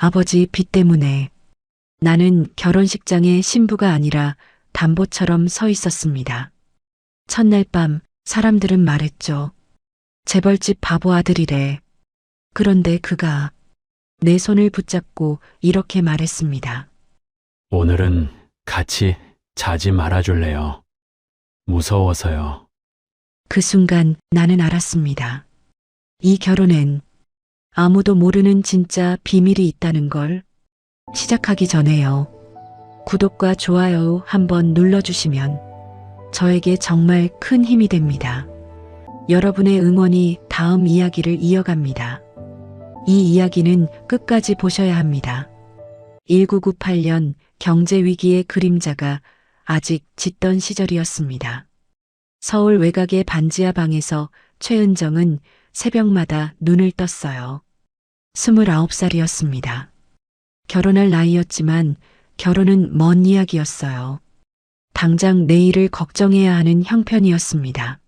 아버지 빚 때문에 나는 결혼식장의 신부가 아니라 담보처럼 서 있었습니다. 첫날 밤 사람들은 말했죠. 재벌집 바보 아들이래. 그런데 그가 내 손을 붙잡고 이렇게 말했습니다. 오늘은 같이 자지 말아줄래요? 무서워서요. 그 순간 나는 알았습니다. 이 결혼엔 아무도 모르는 진짜 비밀이 있다는 걸. 시작하기 전에요. 구독과 좋아요 한번 눌러주시면 저에게 정말 큰 힘이 됩니다. 여러분의 응원이 다음 이야기를 이어갑니다. 이 이야기는 끝까지 보셔야 합니다. 1998년 경제위기의 그림자가 아직 짙던 시절이었습니다. 서울 외곽의 반지하 방에서 최은정은 새벽마다 눈을 떴어요. 29살이었습니다. 결혼할 나이였지만 결혼은 먼 이야기였어요. 당장 내일을 걱정해야 하는 형편이었습니다.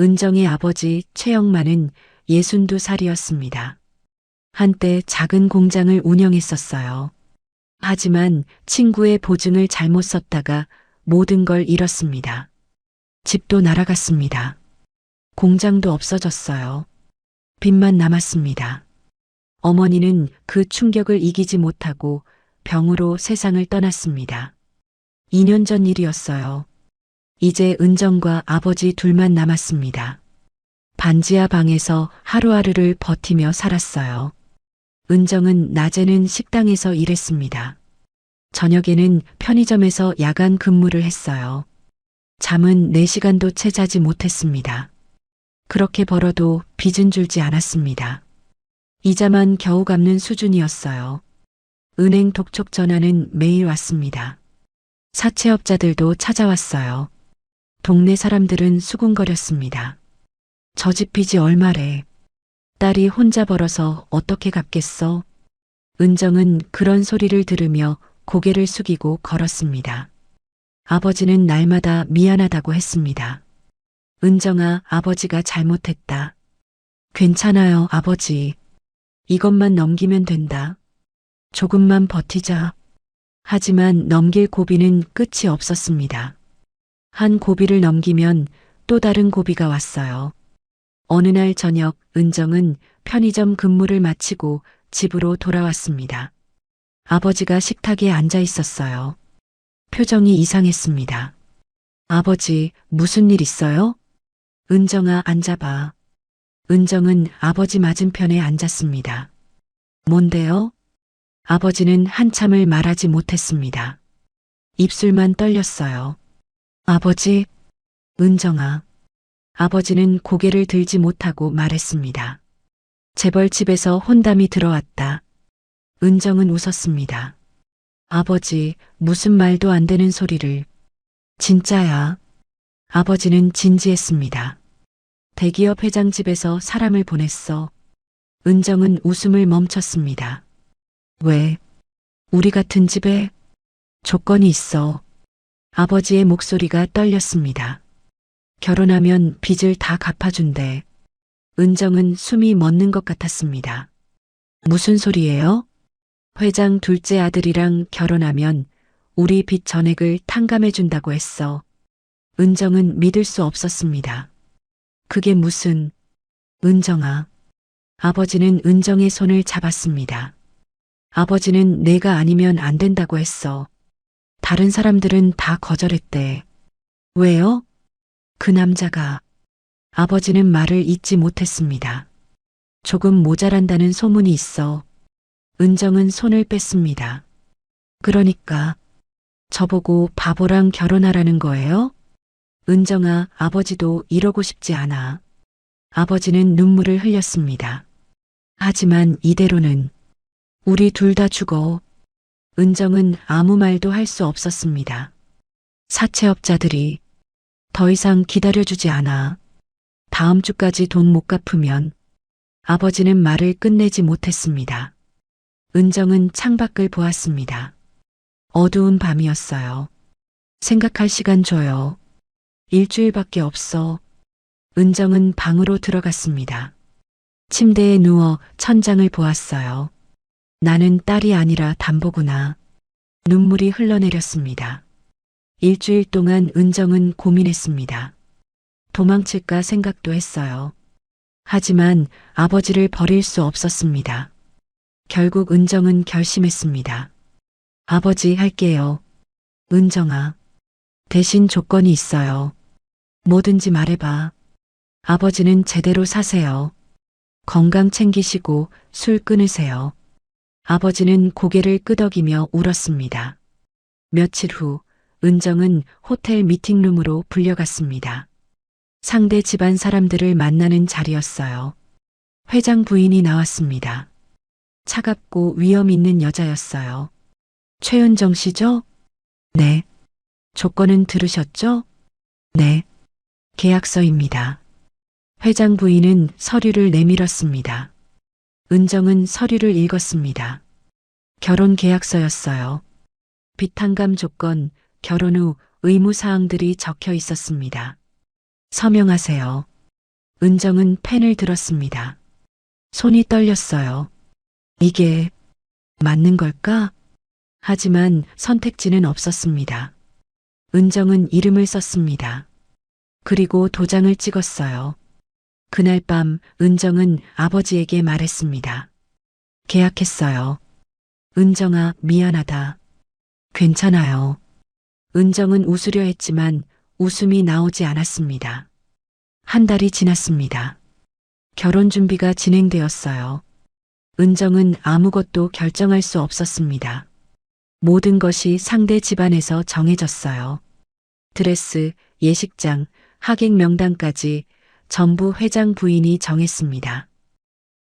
은정의 아버지 최영만은 62살이었습니다. 한때 작은 공장을 운영했었어요. 하지만 친구의 보증을 잘못 썼다가 모든 걸 잃었습니다. 집도 날아갔습니다. 공장도 없어졌어요. 빚만 남았습니다. 어머니는 그 충격을 이기지 못하고 병으로 세상을 떠났습니다. 2년 전 일이었어요. 이제 은정과 아버지 둘만 남았습니다. 반지하 방에서 하루하루를 버티며 살았어요. 은정은 낮에는 식당에서 일했습니다. 저녁에는 편의점에서 야간 근무를 했어요. 잠은 4시간도 채 자지 못했습니다. 그렇게 벌어도 빚은 줄지 않았습니다. 이자만 겨우 갚는 수준이었어요. 은행 독촉 전화는 매일 왔습니다. 사채업자들도 찾아왔어요. 동네 사람들은 수군거렸습니다. 저 집 빚이 얼마래. 딸이 혼자 벌어서 어떻게 갚겠어? 은정은 그런 소리를 들으며 고개를 숙이고 걸었습니다. 아버지는 날마다 미안하다고 했습니다. 은정아, 아버지가 잘못했다. 괜찮아요, 아버지. 이것만 넘기면 된다. 조금만 버티자. 하지만 넘길 고비는 끝이 없었습니다. 한 고비를 넘기면 또 다른 고비가 왔어요. 어느 날 저녁 은정은 편의점 근무를 마치고 집으로 돌아왔습니다. 아버지가 식탁에 앉아 있었어요. 표정이 이상했습니다. 아버지, 무슨 일 있어요? 은정아, 앉아봐. 은정은 아버지 맞은편에 앉았습니다. 뭔데요? 아버지는 한참을 말하지 못했습니다. 입술만 떨렸어요. 아버지, 은정아. 아버지는 고개를 들지 못하고 말했습니다. 재벌집에서 혼담이 들어왔다. 은정은 웃었습니다. 아버지, 무슨 말도 안 되는 소리를. 진짜야. 아버지는 진지했습니다. 대기업 회장 집에서 사람을 보냈어. 은정은 웃음을 멈췄습니다. 왜? 우리 같은 집에? 조건이 있어. 아버지의 목소리가 떨렸습니다. 결혼하면 빚을 다 갚아준대. 은정은 숨이 멎는 것 같았습니다. 무슨 소리예요? 회장 둘째 아들이랑 결혼하면 우리 빚 전액을 탕감해준다고 했어. 은정은 믿을 수 없었습니다. 그게 무슨... 은정아. 아버지는 은정의 손을 잡았습니다. 아버지는 내가 아니면 안 된다고 했어. 다른 사람들은 다 거절했대. 왜요? 그 남자가... 아버지는 말을 잇지 못했습니다. 조금 모자란다는 소문이 있어. 은정은 손을 뺐습니다. 그러니까 저보고 바보랑 결혼하라는 거예요? 은정아, 아버지도 이러고 싶지 않아. 아버지는 눈물을 흘렸습니다. 하지만 이대로는 우리 둘 다 죽어. 은정은 아무 말도 할 수 없었습니다. 사채업자들이 더 이상 기다려주지 않아. 다음 주까지 돈 못 갚으면. 아버지는 말을 끝내지 못했습니다. 은정은 창밖을 보았습니다. 어두운 밤이었어요. 생각할 시간 줘요. 일주일밖에 없어. 은정은 방으로 들어갔습니다. 침대에 누워 천장을 보았어요. 나는 딸이 아니라 담보구나. 눈물이 흘러내렸습니다. 일주일 동안 은정은 고민했습니다. 도망칠까 생각도 했어요. 하지만 아버지를 버릴 수 없었습니다. 결국 은정은 결심했습니다. 아버지 할게요. 은정아. 대신 조건이 있어요. 뭐든지 말해봐. 아버지는 제대로 사세요. 건강 챙기시고 술 끊으세요. 아버지는 고개를 끄덕이며 울었습니다. 며칠 후 은정은 호텔 미팅룸으로 불려갔습니다. 상대 집안 사람들을 만나는 자리였어요. 회장 부인이 나왔습니다. 차갑고 위험 있는 여자였어요. 최은정 씨죠? 네. 조건은 들으셨죠? 네. 계약서입니다. 회장 부인은 서류를 내밀었습니다. 은정은 서류를 읽었습니다. 결혼 계약서였어요. 비탄감 조건, 결혼 후 의무사항들이 적혀 있었습니다. 서명하세요. 은정은 펜을 들었습니다. 손이 떨렸어요. 이게 맞는 걸까? 하지만 선택지는 없었습니다. 은정은 이름을 썼습니다. 그리고 도장을 찍었어요. 그날 밤 은정은 아버지에게 말했습니다. 계약했어요. 은정아, 미안하다. 괜찮아요. 은정은 웃으려 했지만 웃음이 나오지 않았습니다. 한 달이 지났습니다. 결혼 준비가 진행되었어요. 은정은 아무것도 결정할 수 없었습니다. 모든 것이 상대 집안에서 정해졌어요. 드레스, 예식장, 하객 명단까지 전부 회장 부인이 정했습니다.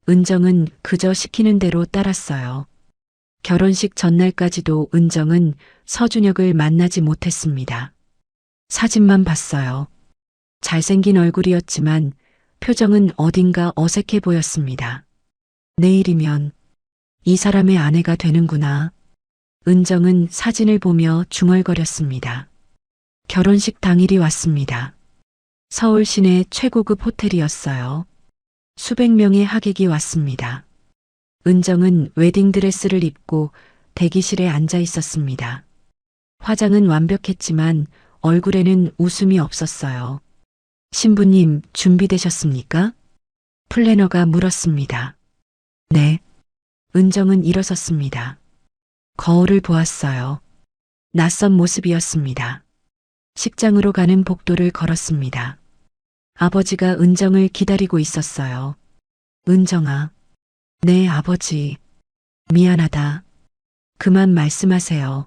은정은 그저 시키는 대로 따랐어요. 결혼식 전날까지도 은정은 서준혁을 만나지 못했습니다. 사진만 봤어요. 잘생긴 얼굴이었지만 표정은 어딘가 어색해 보였습니다. 내일이면 이 사람의 아내가 되는구나. 은정은 사진을 보며 중얼거렸습니다. 결혼식 당일이 왔습니다. 서울 시내 최고급 호텔이었어요. 수백 명의 하객이 왔습니다. 은정은 웨딩드레스를 입고 대기실에 앉아 있었습니다. 화장은 완벽했지만 얼굴에는 웃음이 없었어요. 신부님, 준비되셨습니까? 플래너가 물었습니다. 네. 은정은 일어섰습니다. 거울을 보았어요. 낯선 모습이었습니다. 식장으로 가는 복도를 걸었습니다. 아버지가 은정을 기다리고 있었어요. 은정아. 네, 아버지. 미안하다. 그만 말씀하세요.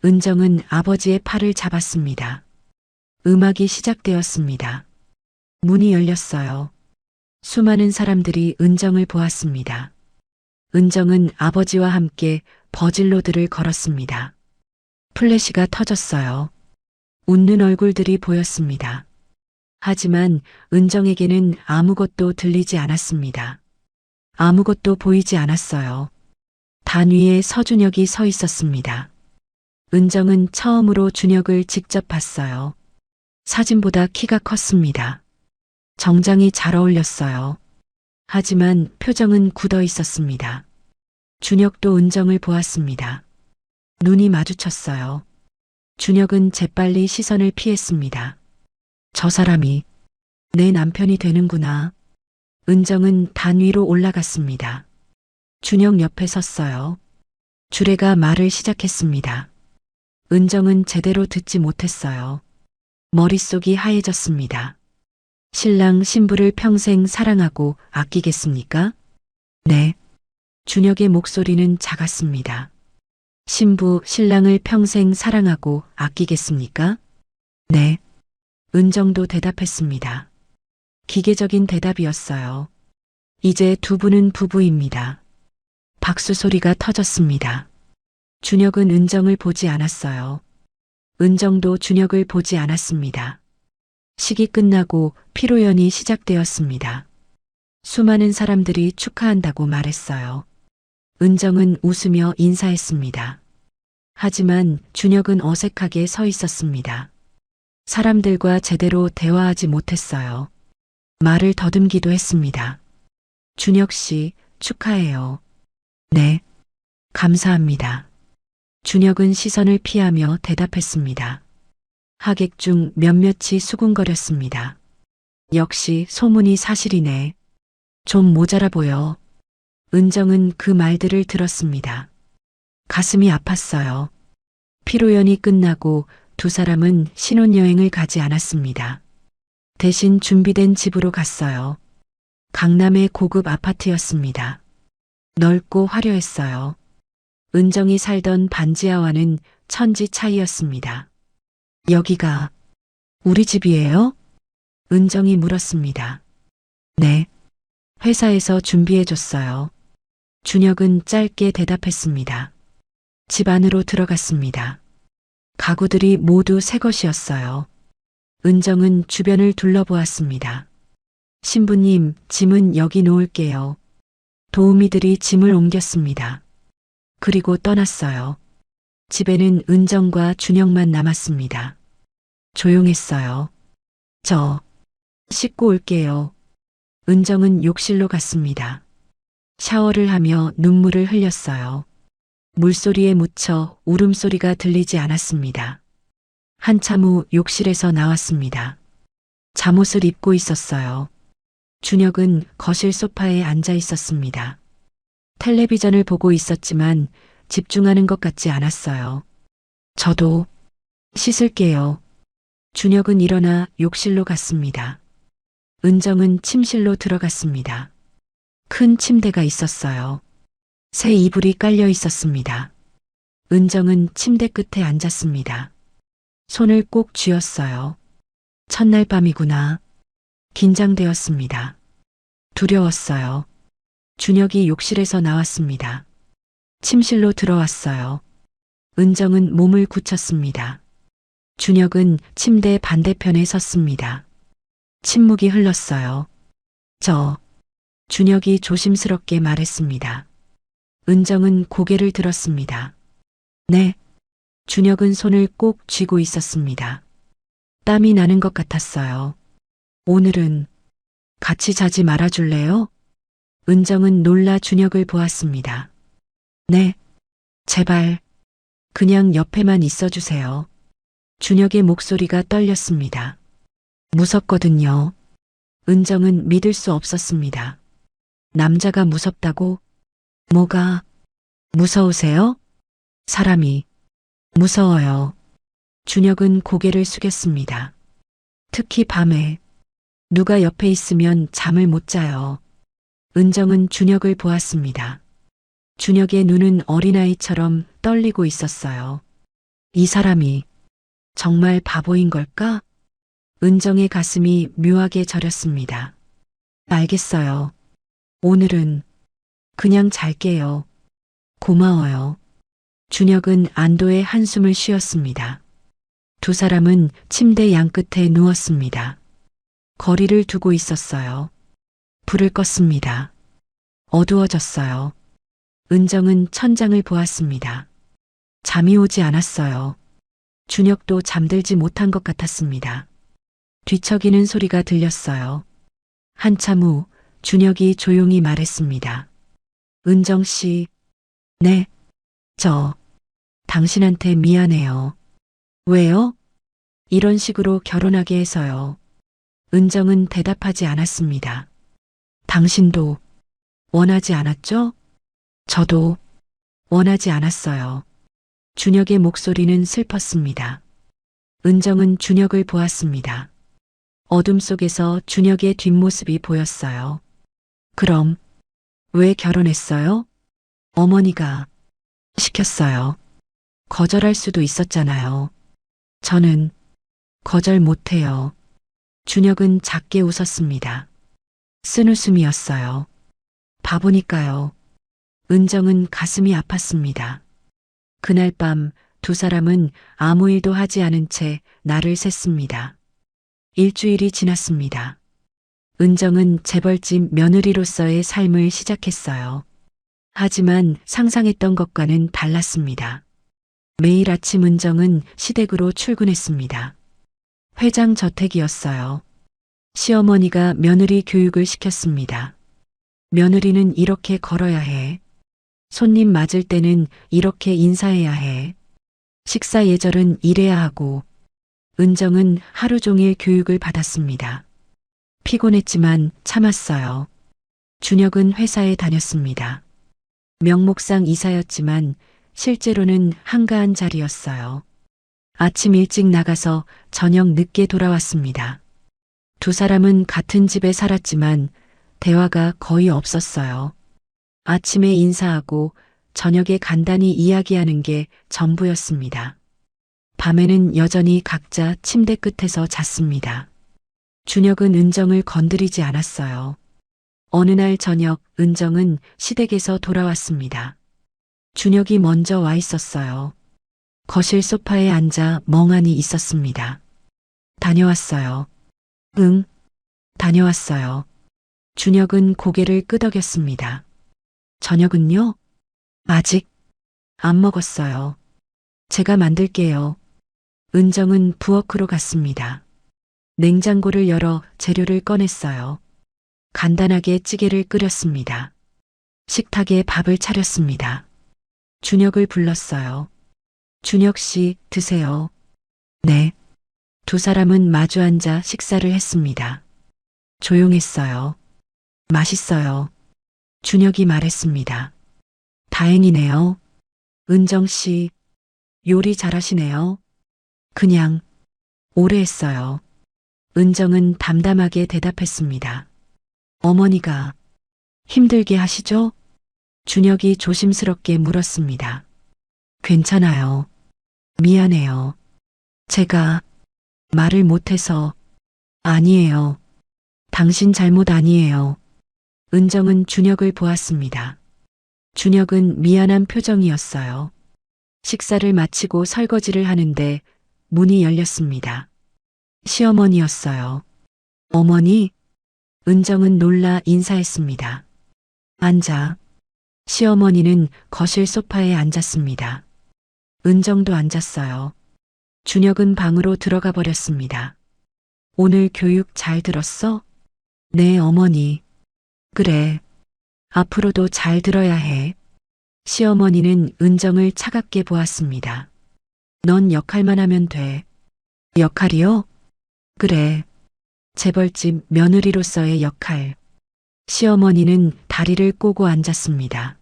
은정은 아버지의 팔을 잡았습니다. 음악이 시작되었습니다. 문이 열렸어요. 수많은 사람들이 은정을 보았습니다. 은정은 아버지와 함께 버질로드를 걸었습니다. 플래시가 터졌어요. 웃는 얼굴들이 보였습니다. 하지만 은정에게는 아무것도 들리지 않았습니다. 아무것도 보이지 않았어요. 단 위에 서준혁이 서 있었습니다. 은정은 처음으로 준혁을 직접 봤어요. 사진보다 키가 컸습니다. 정장이 잘 어울렸어요. 하지만 표정은 굳어 있었습니다. 준혁도 은정을 보았습니다. 눈이 마주쳤어요. 준혁은 재빨리 시선을 피했습니다. 저 사람이 내 남편이 되는구나. 은정은 단 위로 올라갔습니다. 준혁 옆에 섰어요. 주례가 말을 시작했습니다. 은정은 제대로 듣지 못했어요. 머릿속이 하얘졌습니다. 신랑 신부를 평생 사랑하고 아끼겠습니까? 네. 준혁의 목소리는 작았습니다. 신부, 신랑을 평생 사랑하고 아끼겠습니까? 네. 은정도 대답했습니다. 기계적인 대답이었어요. 이제 두 분은 부부입니다. 박수 소리가 터졌습니다. 준혁은 은정을 보지 않았어요. 은정도 준혁을 보지 않았습니다. 식이 끝나고 피로연이 시작되었습니다. 수많은 사람들이 축하한다고 말했어요. 은정은 웃으며 인사했습니다. 하지만 준혁은 어색하게 서 있었습니다. 사람들과 제대로 대화하지 못했어요. 말을 더듬기도 했습니다. 준혁 씨, 축하해요. 네. 감사합니다. 준혁은 시선을 피하며 대답했습니다. 하객 중 몇몇이 수군거렸습니다. 역시 소문이 사실이네. 좀 모자라 보여. 은정은 그 말들을 들었습니다. 가슴이 아팠어요. 피로연이 끝나고 두 사람은 신혼여행을 가지 않았습니다. 대신 준비된 집으로 갔어요. 강남의 고급 아파트였습니다. 넓고 화려했어요. 은정이 살던 반지하와는 천지 차이였습니다. 여기가 우리 집이에요? 은정이 물었습니다. 네. 회사에서 준비해줬어요. 준혁은 짧게 대답했습니다. 집 안으로 들어갔습니다. 가구들이 모두 새 것이었어요. 은정은 주변을 둘러보았습니다. 신부님, 짐은 여기 놓을게요. 도우미들이 짐을 옮겼습니다. 그리고 떠났어요. 집에는 은정과 준혁만 남았습니다. 조용했어요. 저 씻고 올게요. 은정은 욕실로 갔습니다. 샤워를 하며 눈물을 흘렸어요. 물소리에 묻혀 울음소리가 들리지 않았습니다. 한참 후 욕실에서 나왔습니다. 잠옷을 입고 있었어요. 준혁은 거실 소파에 앉아 있었습니다. 텔레비전을 보고 있었지만 집중하는 것 같지 않았어요. 저도 씻을게요. 준혁은 일어나 욕실로 갔습니다. 은정은 침실로 들어갔습니다. 큰 침대가 있었어요. 새 이불이 깔려 있었습니다. 은정은 침대 끝에 앉았습니다. 손을 꼭 쥐었어요. 첫날 밤이구나. 긴장되었습니다. 두려웠어요. 준혁이 욕실에서 나왔습니다. 침실로 들어왔어요. 은정은 몸을 굳혔습니다. 준혁은 침대 반대편에 섰습니다. 침묵이 흘렀어요. 준혁이 조심스럽게 말했습니다. 은정은 고개를 들었습니다. 네. 준혁은 손을 꼭 쥐고 있었습니다. 땀이 나는 것 같았어요. 오늘은 같이 자지 말아줄래요? 은정은 놀라 준혁을 보았습니다. 네. 제발. 그냥 옆에만 있어주세요. 준혁의 목소리가 떨렸습니다. 무섭거든요. 은정은 믿을 수 없었습니다. 남자가 무섭다고? 뭐가 무서우세요? 사람이 무서워요. 준혁은 고개를 숙였습니다. 특히 밤에 누가 옆에 있으면 잠을 못 자요. 은정은 준혁을 보았습니다. 준혁의 눈은 어린아이처럼 떨리고 있었어요. 이 사람이 정말 바보인 걸까? 은정의 가슴이 묘하게 저렸습니다. 알겠어요. 오늘은 그냥 잘게요. 고마워요. 준혁은 안도의 한숨을 쉬었습니다. 두 사람은 침대 양끝에 누웠습니다. 거리를 두고 있었어요. 불을 껐습니다. 어두워졌어요. 은정은 천장을 보았습니다. 잠이 오지 않았어요. 준혁도 잠들지 못한 것 같았습니다. 뒤척이는 소리가 들렸어요. 한참 후 준혁이 조용히 말했습니다. 은정 씨, 네, 당신한테 미안해요. 왜요? 이런 식으로 결혼하게 해서요. 은정은 대답하지 않았습니다. 당신도 원하지 않았죠? 저도 원하지 않았어요. 준혁의 목소리는 슬펐습니다. 은정은 준혁을 보았습니다. 어둠 속에서 준혁의 뒷모습이 보였어요. 그럼 왜 결혼했어요? 어머니가 시켰어요. 거절할 수도 있었잖아요. 저는 거절 못해요. 준혁은 작게 웃었습니다. 쓴웃음이었어요. 바보니까요. 은정은 가슴이 아팠습니다. 그날 밤 두 사람은 아무 일도 하지 않은 채 날을 샜습니다. 일주일이 지났습니다. 은정은 재벌집 며느리로서의 삶을 시작했어요. 하지만 상상했던 것과는 달랐습니다. 매일 아침 은정은 시댁으로 출근했습니다. 회장 저택이었어요. 시어머니가 며느리 교육을 시켰습니다. 며느리는 이렇게 걸어야 해. 손님 맞을 때는 이렇게 인사해야 해. 식사 예절은 이래야 하고, 은정은 하루 종일 교육을 받았습니다. 피곤했지만 참았어요. 준혁은 회사에 다녔습니다. 명목상 이사였지만 실제로는 한가한 자리였어요. 아침 일찍 나가서 저녁 늦게 돌아왔습니다. 두 사람은 같은 집에 살았지만 대화가 거의 없었어요. 아침에 인사하고 저녁에 간단히 이야기하는 게 전부였습니다. 밤에는 여전히 각자 침대 끝에서 잤습니다. 준혁은 은정을 건드리지 않았어요. 어느 날 저녁 은정은 시댁에서 돌아왔습니다. 준혁이 먼저 와 있었어요. 거실 소파에 앉아 멍하니 있었습니다. 다녀왔어요. 응, 다녀왔어요. 준혁은 고개를 끄덕였습니다. 저녁은요? 아직 안 먹었어요. 제가 만들게요. 은정은 부엌으로 갔습니다. 냉장고를 열어 재료를 꺼냈어요. 간단하게 찌개를 끓였습니다. 식탁에 밥을 차렸습니다. 준혁을 불렀어요. 준혁 씨, 드세요. 네. 두 사람은 마주 앉아 식사를 했습니다. 조용했어요. 맛있어요. 준혁이 말했습니다. 다행이네요. 은정 씨, 요리 잘하시네요. 그냥 오래 했어요. 은정은 담담하게 대답했습니다. 어머니가 힘들게 하시죠? 준혁이 조심스럽게 물었습니다. 괜찮아요. 미안해요. 제가 말을 못해서. 아니에요. 당신 잘못 아니에요. 은정은 준혁을 보았습니다. 준혁은 미안한 표정이었어요. 식사를 마치고 설거지를 하는데 문이 열렸습니다. 시어머니였어요. 어머니? 은정은 놀라 인사했습니다. 앉아. 시어머니는 거실 소파에 앉았습니다. 은정도 앉았어요. 준혁은 방으로 들어가 버렸습니다. 오늘 교육 잘 들었어? 네, 어머니. 그래. 앞으로도 잘 들어야 해. 시어머니는 은정을 차갑게 보았습니다. 넌 역할만 하면 돼. 역할이요? 그래. 재벌집 며느리로서의 역할. 시어머니는 다리를 꼬고 앉았습니다.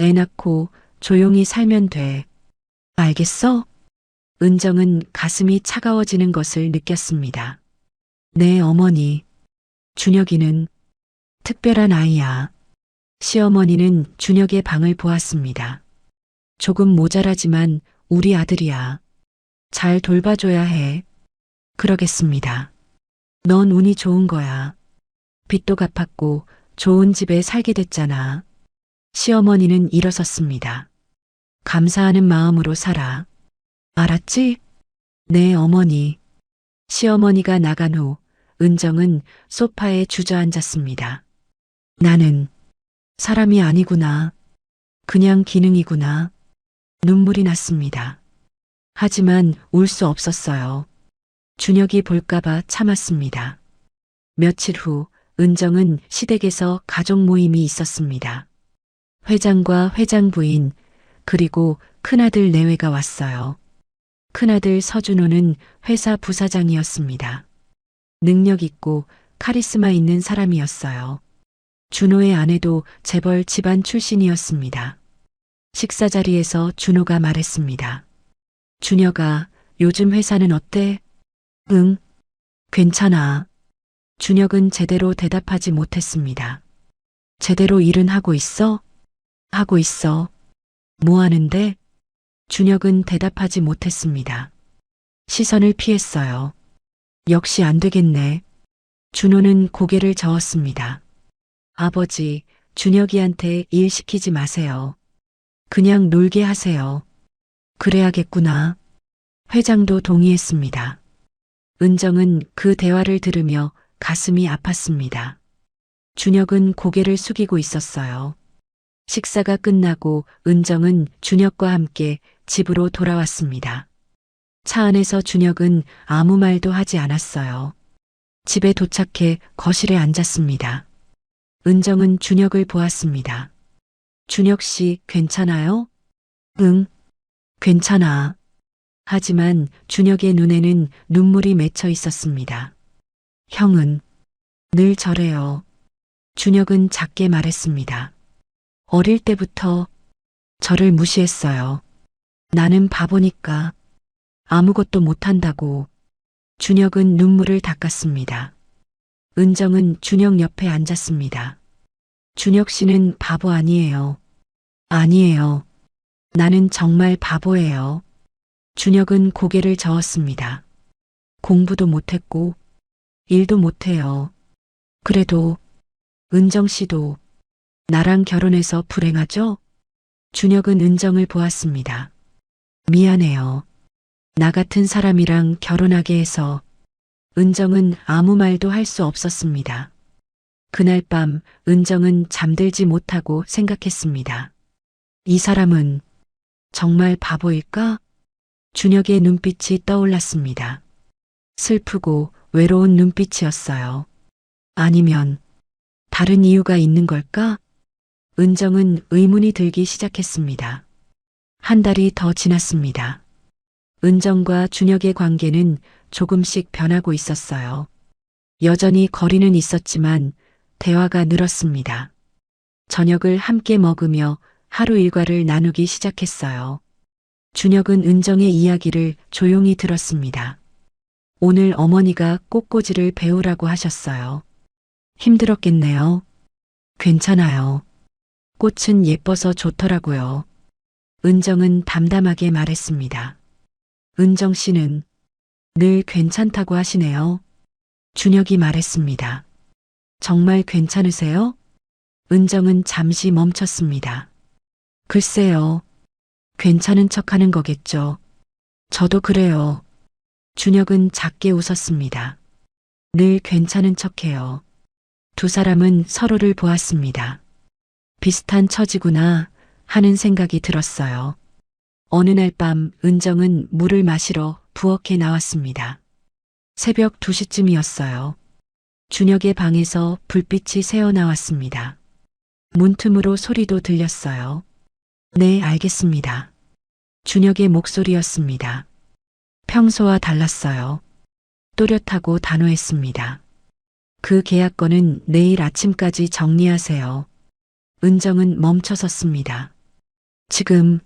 애 낳고 조용히 살면 돼. 알겠어? 은정은 가슴이 차가워지는 것을 느꼈습니다. 네, 어머니. 준혁이는 특별한 아이야. 시어머니는 준혁의 방을 보았습니다. 조금 모자라지만 우리 아들이야. 잘 돌봐줘야 해. 그러겠습니다. 넌 운이 좋은 거야. 빚도 갚았고 좋은 집에 살게 됐잖아. 시어머니는 일어섰습니다. 감사하는 마음으로 살아. 알았지? 네, 어머니. 시어머니가 나간 후 은정은 소파에 주저앉았습니다. 나는 사람이 아니구나. 그냥 기능이구나. 눈물이 났습니다. 하지만 울 수 없었어요. 준혁이 볼까봐 참았습니다. 며칠 후 은정은 시댁에서 가족 모임이 있었습니다. 회장과 회장 부인 그리고 큰아들 내외가 왔어요. 큰아들 서준호는 회사 부사장이었습니다. 능력 있고 카리스마 있는 사람이었어요. 준호의 아내도 재벌 집안 출신이었습니다. 식사 자리에서 준호가 말했습니다. 준혁아, 요즘 회사는 어때? 응, 괜찮아. 준혁은 제대로 대답하지 못했습니다. 제대로 일은 하고 있어? 하고 있어. 뭐 하는데? 준혁은 대답하지 못했습니다. 시선을 피했어요. 역시 안 되겠네. 준호는 고개를 저었습니다. 아버지, 준혁이한테 일 시키지 마세요. 그냥 놀게 하세요. 그래야겠구나. 회장도 동의했습니다. 은정은 그 대화를 들으며 가슴이 아팠습니다. 준혁은 고개를 숙이고 있었어요. 식사가 끝나고 은정은 준혁과 함께 집으로 돌아왔습니다. 차 안에서 준혁은 아무 말도 하지 않았어요. 집에 도착해 거실에 앉았습니다. 은정은 준혁을 보았습니다. 준혁 씨 괜찮아요? 응, 괜찮아. 하지만 준혁의 눈에는 눈물이 맺혀 있었습니다. 형은 늘 저래요. 준혁은 작게 말했습니다. 어릴 때부터 저를 무시했어요. 나는 바보니까 아무것도 못한다고. 준혁은 눈물을 닦았습니다. 은정은 준혁 옆에 앉았습니다. 준혁 씨는 바보 아니에요. 아니에요. 나는 정말 바보예요. 준혁은 고개를 저었습니다. 공부도 못했고, 일도 못해요. 그래도, 은정 씨도 나랑 결혼해서 불행하죠? 준혁은 은정을 보았습니다. 미안해요. 나 같은 사람이랑 결혼하게 해서 은정은 아무 말도 할 수 없었습니다. 그날 밤 은정은 잠들지 못하고 생각했습니다. 이 사람은 정말 바보일까? 준혁의 눈빛이 떠올랐습니다. 슬프고 외로운 눈빛이었어요. 아니면 다른 이유가 있는 걸까? 은정은 의문이 들기 시작했습니다. 한 달이 더 지났습니다. 은정과 준혁의 관계는 조금씩 변하고 있었어요. 여전히 거리는 있었지만 대화가 늘었습니다. 저녁을 함께 먹으며 하루 일과를 나누기 시작했어요. 준혁은 은정의 이야기를 조용히 들었습니다. 오늘 어머니가 꽃꽂이를 배우라고 하셨어요. 힘들었겠네요. 괜찮아요. 꽃은 예뻐서 좋더라고요. 은정은 담담하게 말했습니다. 은정 씨는 늘 괜찮다고 하시네요. 준혁이 말했습니다. 정말 괜찮으세요? 은정은 잠시 멈췄습니다. 글쎄요. 괜찮은 척 하는 거겠죠. 저도 그래요. 준혁은 작게 웃었습니다. 늘 괜찮은 척해요. 두 사람은 서로를 보았습니다. 비슷한 처지구나 하는 생각이 들었어요. 어느 날 밤 은정은 물을 마시러 부엌에 나왔습니다. 새벽 2시쯤이었어요. 준혁의 방에서 불빛이 새어 나왔습니다. 문틈으로 소리도 들렸어요. 네, 알겠습니다. 준혁의 목소리였습니다. 평소와 달랐어요. 또렷하고 단호했습니다. 그 계약건은 내일 아침까지 정리하세요. 은정은 멈춰섰습니다. 지금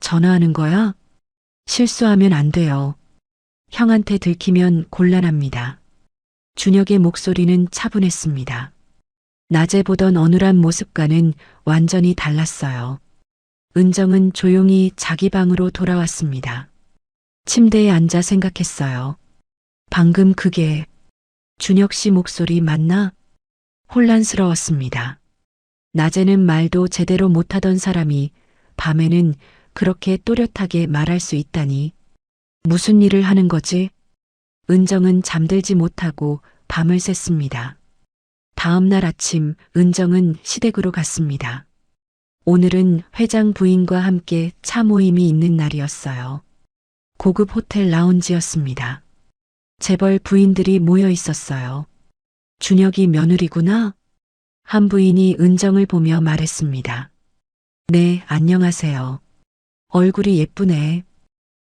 전화하는 거야? 실수하면 안 돼요. 형한테 들키면 곤란합니다. 준혁의 목소리는 차분했습니다. 낮에 보던 어눌한 모습과는 완전히 달랐어요. 은정은 조용히 자기 방으로 돌아왔습니다. 침대에 앉아 생각했어요. 방금 그게 준혁 씨 목소리 맞나? 혼란스러웠습니다. 낮에는 말도 제대로 못하던 사람이 밤에는 그렇게 또렷하게 말할 수 있다니. 무슨 일을 하는 거지? 은정은 잠들지 못하고 밤을 샜습니다. 다음 날 아침 은정은 시댁으로 갔습니다. 오늘은 회장 부인과 함께 차 모임이 있는 날이었어요. 고급 호텔 라운지였습니다. 재벌 부인들이 모여 있었어요. 준혁이 며느리구나? 한 부인이 은정을 보며 말했습니다. 네, 안녕하세요. 얼굴이 예쁘네.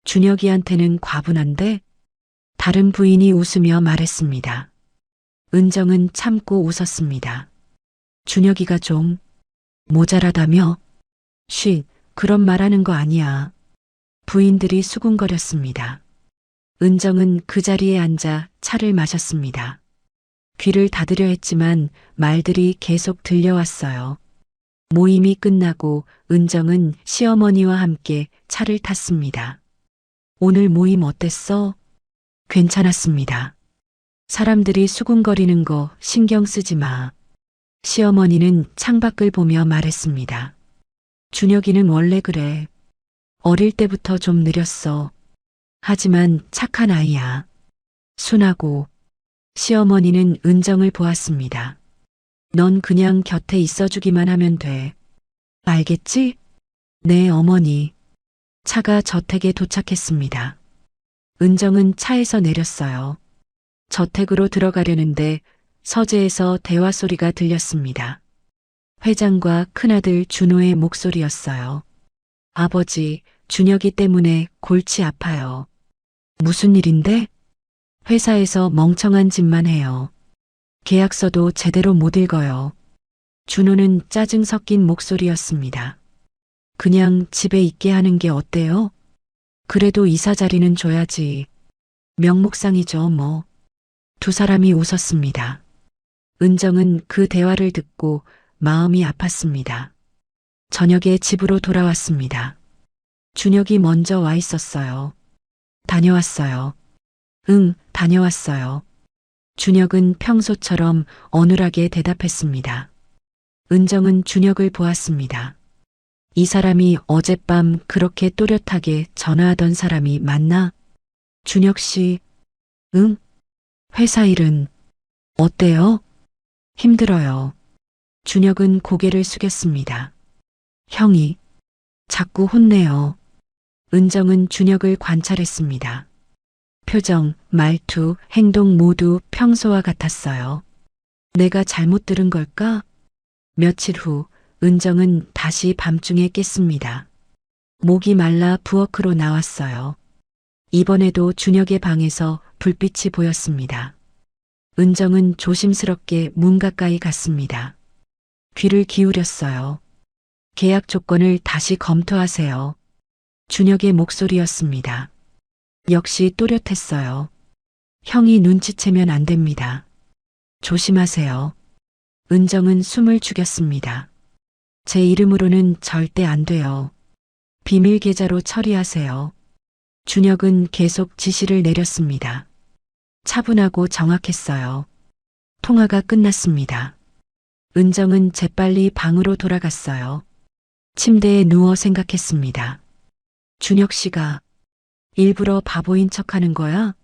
준혁이한테는 과분한데? 다른 부인이 웃으며 말했습니다. 은정은 참고 웃었습니다. 준혁이가 좀 모자라다며? 쉿, 그런 말하는 거 아니야. 부인들이 수군거렸습니다. 은정은 그 자리에 앉아 차를 마셨습니다. 귀를 닫으려 했지만 말들이 계속 들려왔어요. 모임이 끝나고 은정은 시어머니와 함께 차를 탔습니다. 오늘 모임 어땠어? 괜찮았습니다. 사람들이 수군거리는 거 신경 쓰지 마. 시어머니는 창밖을 보며 말했습니다. 준혁이는 원래 그래. 어릴 때부터 좀 느렸어. 하지만 착한 아이야. 순하고. 시어머니는 은정을 보았습니다. 넌 그냥 곁에 있어주기만 하면 돼. 알겠지? 네, 어머니. 차가 저택에 도착했습니다. 은정은 차에서 내렸어요. 저택으로 들어가려는데 서재에서 대화 소리가 들렸습니다. 회장과 큰아들 준호의 목소리였어요. 아버지, 준혁이 때문에 골치 아파요. 무슨 일인데? 회사에서 멍청한 짓만 해요. 계약서도 제대로 못 읽어요. 준호는 짜증 섞인 목소리였습니다. 그냥 집에 있게 하는 게 어때요? 그래도 이사 자리는 줘야지. 명목상이죠, 뭐. 두 사람이 웃었습니다. 은정은 그 대화를 듣고 마음이 아팠습니다. 저녁에 집으로 돌아왔습니다. 준혁이 먼저 와 있었어요. 다녀왔어요. 응, 다녀왔어요. 준혁은 평소처럼 어눌하게 대답했습니다. 은정은 준혁을 보았습니다. 이 사람이 어젯밤 그렇게 또렷하게 전화하던 사람이 맞나? 준혁 씨, 응? 회사 일은 어때요? 힘들어요. 준혁은 고개를 숙였습니다. 형이 자꾸 혼내요. 은정은 준혁을 관찰했습니다. 표정, 말투, 행동 모두 평소와 같았어요. 내가 잘못 들은 걸까? 며칠 후 은정은 다시 밤중에 깼습니다. 목이 말라 부엌으로 나왔어요. 이번에도 준혁의 방에서 불빛이 보였습니다. 은정은 조심스럽게 문 가까이 갔습니다. 귀를 기울였어요. 계약 조건을 다시 검토하세요. 준혁의 목소리였습니다. 역시 또렷했어요. 형이 눈치채면 안 됩니다. 조심하세요. 은정은 숨을 죽였습니다. 제 이름으로는 절대 안 돼요. 비밀 계좌로 처리하세요. 준혁은 계속 지시를 내렸습니다. 차분하고 정확했어요. 통화가 끝났습니다. 은정은 재빨리 방으로 돌아갔어요. 침대에 누워 생각했습니다. 준혁 씨가 일부러 바보인 척 하는 거야?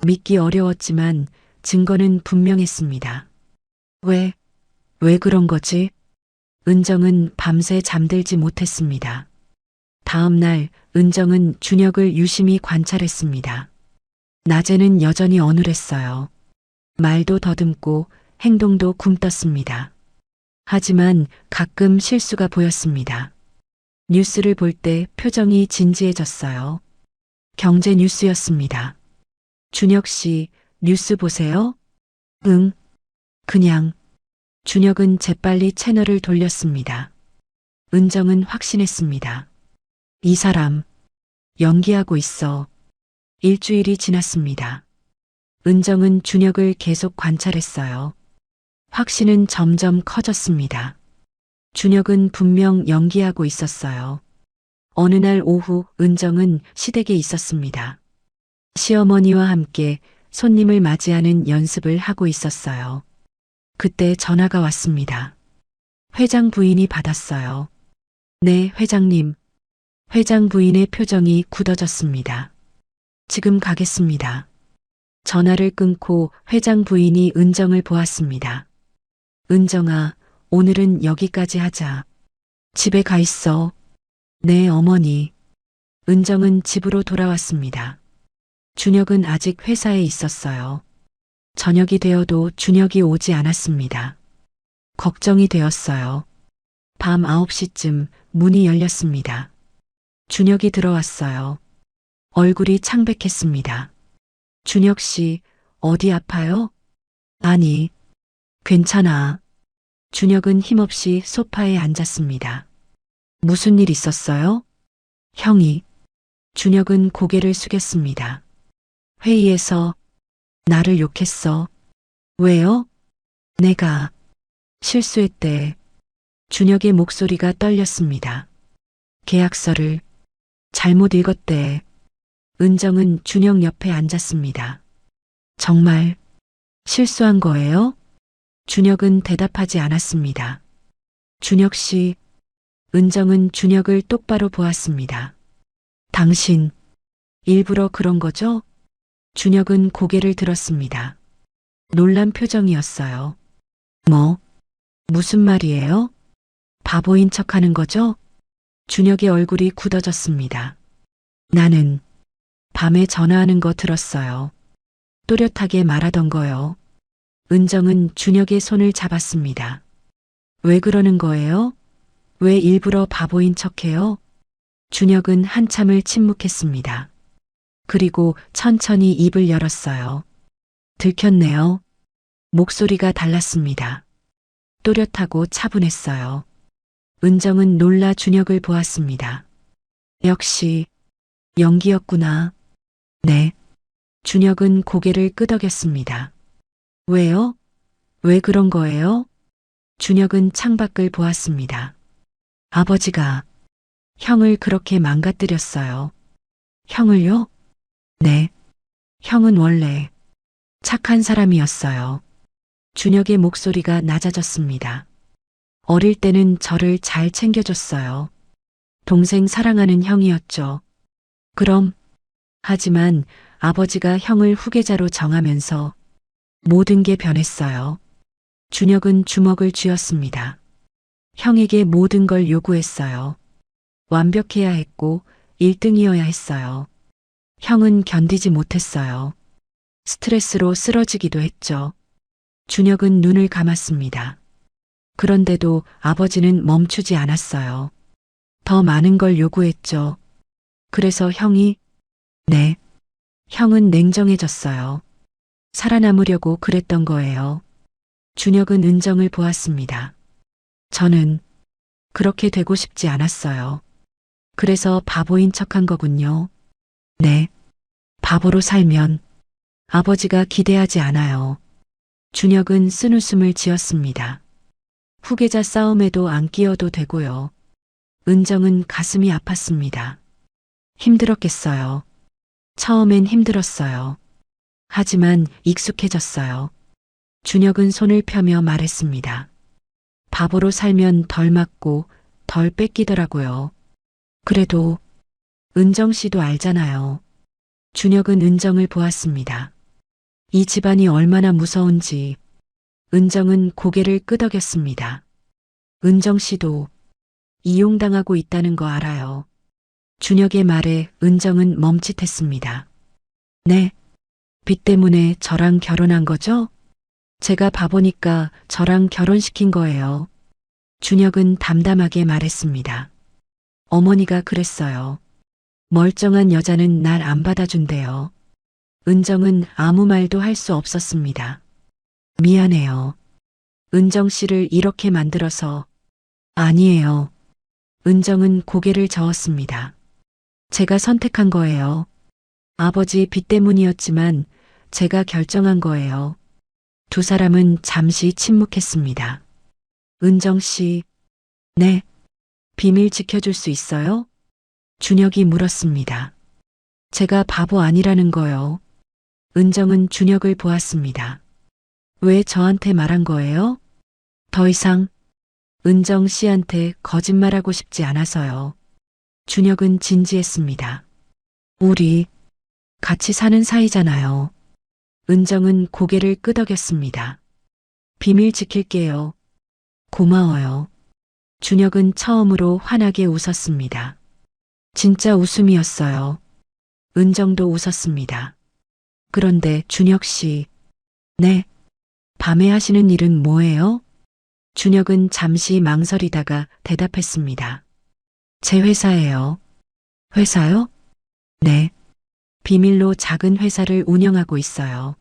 믿기 어려웠지만 증거는 분명했습니다. 왜 그런 거지? 은정은 밤새 잠들지 못했습니다. 다음 날 은정은 준혁을 유심히 관찰했습니다. 낮에는 여전히 어눌했어요. 말도 더듬고 행동도 굼떴습니다. 하지만 가끔 실수가 보였습니다. 뉴스를 볼 때 표정이 진지해졌어요. 경제 뉴스였습니다. 준혁 씨, 뉴스 보세요? 응, 그냥. 준혁은 재빨리 채널을 돌렸습니다. 은정은 확신했습니다. 이 사람, 연기하고 있어. 일주일이 지났습니다. 은정은 준혁을 계속 관찰했어요. 확신은 점점 커졌습니다. 준혁은 분명 연기하고 있었어요. 어느 날 오후 은정은 시댁에 있었습니다. 시어머니와 함께 손님을 맞이하는 연습을 하고 있었어요. 그때 전화가 왔습니다. 회장 부인이 받았어요. 네, 회장님. 회장 부인의 표정이 굳어졌습니다. 지금 가겠습니다. 전화를 끊고 회장 부인이 은정을 보았습니다. 은정아, 오늘은 여기까지 하자. 집에 가 있어. 네, 어머니. 은정은 집으로 돌아왔습니다. 준혁은 아직 회사에 있었어요. 저녁이 되어도 준혁이 오지 않았습니다. 걱정이 되었어요. 밤 9시쯤 문이 열렸습니다. 준혁이 들어왔어요. 얼굴이 창백했습니다. 준혁 씨, 어디 아파요? 아니, 괜찮아. 준혁은 힘없이 소파에 앉았습니다. 무슨 일 있었어요? 형이. 준혁은 고개를 숙였습니다. 회의에서 나를 욕했어. 왜요? 내가 실수했대. 준혁의 목소리가 떨렸습니다. 계약서를 잘못 읽었대. 은정은 준혁 옆에 앉았습니다. 정말 실수한 거예요? 준혁은 대답하지 않았습니다. 준혁 씨, 은정은 준혁을 똑바로 보았습니다. 당신 일부러 그런 거죠? 준혁은 고개를 들었습니다. 놀란 표정이었어요. 뭐? 무슨 말이에요? 바보인 척 하는 거죠? 준혁의 얼굴이 굳어졌습니다. 나는 밤에 전화하는 거 들었어요. 또렷하게 말하던 거요. 은정은 준혁의 손을 잡았습니다. 왜 그러는 거예요? 왜 일부러 바보인 척해요? 준혁은 한참을 침묵했습니다. 그리고 천천히 입을 열었어요. 들켰네요. 목소리가 달랐습니다. 또렷하고 차분했어요. 은정은 놀라 준혁을 보았습니다. 역시 연기였구나. 네. 준혁은 고개를 끄덕였습니다. 왜요? 왜 그런 거예요? 준혁은 창밖을 보았습니다. 아버지가 형을 그렇게 망가뜨렸어요. 형을요? 네. 형은 원래 착한 사람이었어요. 준혁의 목소리가 낮아졌습니다. 어릴 때는 저를 잘 챙겨줬어요. 동생 사랑하는 형이었죠. 그럼, 하지만 아버지가 형을 후계자로 정하면서 모든 게 변했어요. 준혁은 주먹을 쥐었습니다. 형에게 모든 걸 요구했어요. 완벽해야 했고 1등이어야 했어요. 형은 견디지 못했어요. 스트레스로 쓰러지기도 했죠. 준혁은 눈을 감았습니다. 그런데도 아버지는 멈추지 않았어요. 더 많은 걸 요구했죠. 그래서 형이, 네. 형은 냉정해졌어요. 살아남으려고 그랬던 거예요. 준혁은 은정을 보았습니다. 저는 그렇게 되고 싶지 않았어요. 그래서 바보인 척한 거군요. 네. 바보로 살면 아버지가 기대하지 않아요. 준혁은 쓴웃음을 지었습니다. 후계자 싸움에도 안 끼어도 되고요. 은정은 가슴이 아팠습니다. 힘들었겠어요. 처음엔 힘들었어요. 하지만 익숙해졌어요. 준혁은 손을 펴며 말했습니다. 바보로 살면 덜 맞고 덜 뺏기더라고요. 그래도 은정 씨도 알잖아요. 준혁은 은정을 보았습니다. 이 집안이 얼마나 무서운지. 은정은 고개를 끄덕였습니다. 은정 씨도 이용당하고 있다는 거 알아요. 준혁의 말에 은정은 멈칫했습니다. 네. 빚 때문에 저랑 결혼한 거죠? 제가 바보니까 저랑 결혼시킨 거예요. 준혁은 담담하게 말했습니다. 어머니가 그랬어요. 멀쩡한 여자는 날 안 받아준대요. 은정은 아무 말도 할 수 없었습니다. 미안해요. 은정 씨를 이렇게 만들어서. 아니에요. 은정은 고개를 저었습니다. 제가 선택한 거예요. 아버지 빚 때문이었지만 제가 결정한 거예요. 두 사람은 잠시 침묵했습니다. 은정 씨, 네. 비밀 지켜줄 수 있어요? 준혁이 물었습니다. 제가 바보 아니라는 거요. 은정은 준혁을 보았습니다. 왜 저한테 말한 거예요? 더 이상 은정 씨한테 거짓말하고 싶지 않아서요. 준혁은 진지했습니다. 우리 같이 사는 사이잖아요. 은정은 고개를 끄덕였습니다. 비밀 지킬게요. 고마워요. 준혁은 처음으로 환하게 웃었습니다. 진짜 웃음이었어요. 은정도 웃었습니다. 그런데 준혁 씨, 네. 밤에 하시는 일은 뭐예요? 준혁은 잠시 망설이다가 대답했습니다. 제 회사예요. 회사요? 네. 비밀로 작은 회사를 운영하고 있어요.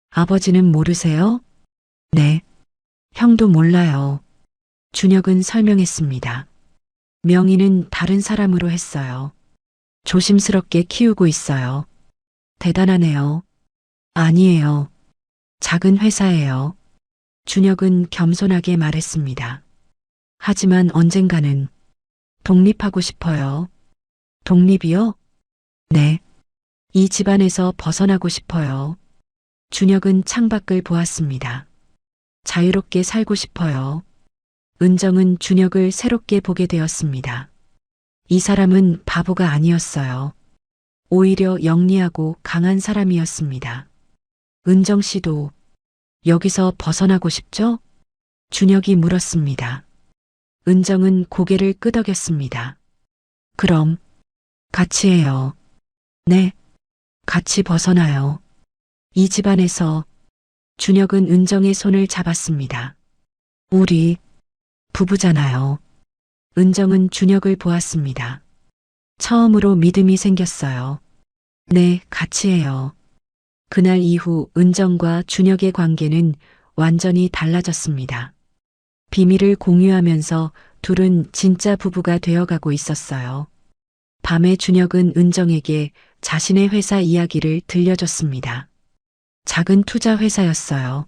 아버지는 모르세요? 네. 형도 몰라요. 준혁은 설명했습니다. 명의는 다른 사람으로 했어요. 조심스럽게 키우고 있어요. 대단하네요. 아니에요. 작은 회사예요. 준혁은 겸손하게 말했습니다. 하지만 언젠가는 독립하고 싶어요. 독립이요? 네. 이 집안에서 벗어나고 싶어요. 준혁은 창밖을 보았습니다. 자유롭게 살고 싶어요. 은정은 준혁을 새롭게 보게 되었습니다. 이 사람은 바보가 아니었어요. 오히려 영리하고 강한 사람이었습니다. 은정 씨도 여기서 벗어나고 싶죠? 준혁이 물었습니다. 은정은 고개를 끄덕였습니다. 그럼 같이 해요. 네, 같이 벗어나요. 이 집안에서. 준혁은 은정의 손을 잡았습니다. 우리 부부잖아요. 은정은 준혁을 보았습니다. 처음으로 믿음이 생겼어요. 네, 같이 해요. 그날 이후 은정과 준혁의 관계는 완전히 달라졌습니다. 비밀을 공유하면서 둘은 진짜 부부가 되어가고 있었어요. 밤에 준혁은 은정에게 자신의 회사 이야기를 들려줬습니다. 작은 투자 회사였어요.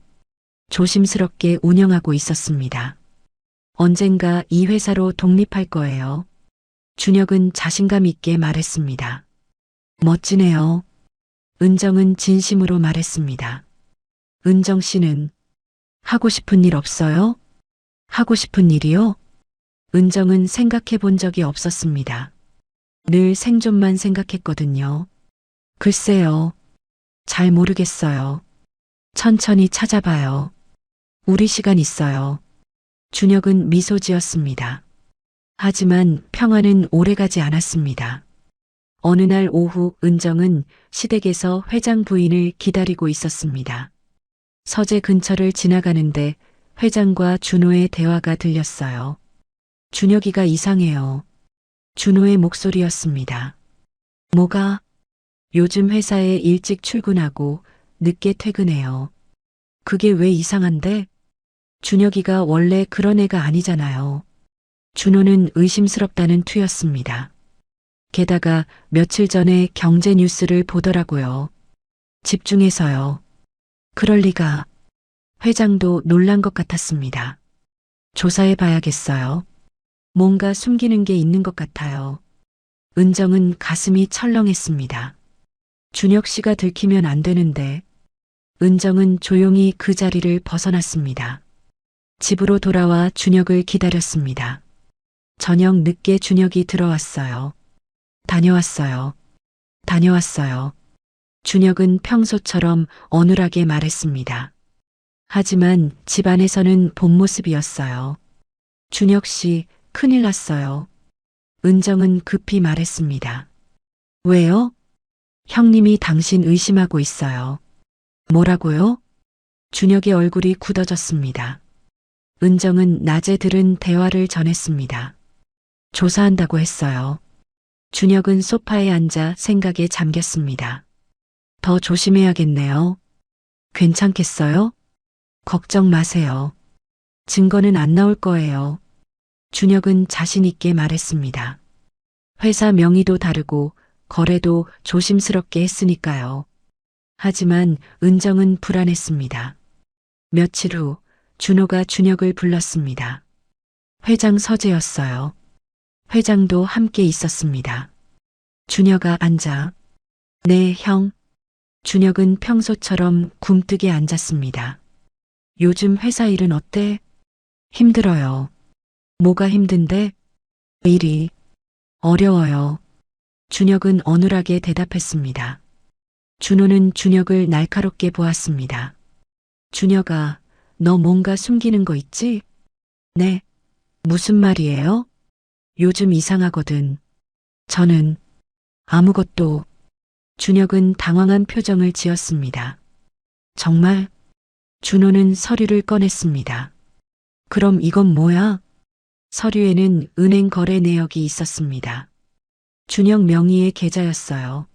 조심스럽게 운영하고 있었습니다. 언젠가 이 회사로 독립할 거예요. 준혁은 자신감 있게 말했습니다. 멋지네요. 은정은 진심으로 말했습니다. 은정 씨는 하고 싶은 일 없어요? 하고 싶은 일이요? 은정은 생각해 본 적이 없었습니다. 늘 생존만 생각했거든요. 글쎄요. 잘 모르겠어요. 천천히 찾아봐요. 우리 시간 있어요. 준혁은 미소 지었습니다. 하지만 평화는 오래가지 않았습니다. 어느 날 오후 은정은 시댁에서 회장 부인을 기다리고 있었습니다. 서재 근처를 지나가는데 회장과 준호의 대화가 들렸어요. 준혁이가 이상해요. 준호의 목소리였습니다. 뭐가? 요즘 회사에 일찍 출근하고 늦게 퇴근해요. 그게 왜 이상한데? 준혁이가 원래 그런 애가 아니잖아요. 준호는 의심스럽다는 투였습니다. 게다가 며칠 전에 경제 뉴스를 보더라고요. 집중해서요. 그럴 리가. 회장도 놀란 것 같았습니다. 조사해 봐야겠어요. 뭔가 숨기는 게 있는 것 같아요. 은정은 가슴이 철렁했습니다. 준혁 씨가 들키면 안 되는데. 은정은 조용히 그 자리를 벗어났습니다. 집으로 돌아와 준혁을 기다렸습니다. 저녁 늦게 준혁이 들어왔어요. 다녀왔어요. 다녀왔어요. 준혁은 평소처럼 어눌하게 말했습니다. 하지만 집 안에서는 본 모습이었어요. 준혁 씨, 큰일 났어요. 은정은 급히 말했습니다. 왜요? 형님이 당신 의심하고 있어요. 뭐라고요? 준혁의 얼굴이 굳어졌습니다. 은정은 낮에 들은 대화를 전했습니다. 조사한다고 했어요. 준혁은 소파에 앉아 생각에 잠겼습니다. 더 조심해야겠네요. 괜찮겠어요? 걱정 마세요. 증거는 안 나올 거예요. 준혁은 자신 있게 말했습니다. 회사 명의도 다르고 거래도 조심스럽게 했으니까요. 하지만 은정은 불안했습니다. 며칠 후 준호가 준혁을 불렀습니다. 회장 서재였어요. 회장도 함께 있었습니다. 준혁아 앉아. 네, 형. 준혁은 평소처럼 굼뜨게 앉았습니다. 요즘 회사 일은 어때? 힘들어요. 뭐가 힘든데? 일이 어려워요. 준혁은 어눌하게 대답했습니다. 준호는 준혁을 날카롭게 보았습니다. 준혁아, 너 뭔가 숨기는 거 있지? 네. 무슨 말이에요? 요즘 이상하거든. 저는 아무것도. 준혁은 당황한 표정을 지었습니다. 정말? 준호는 서류를 꺼냈습니다. 그럼 이건 뭐야? 서류에는 은행 거래 내역이 있었습니다. 준혁 명의의 계좌였어요.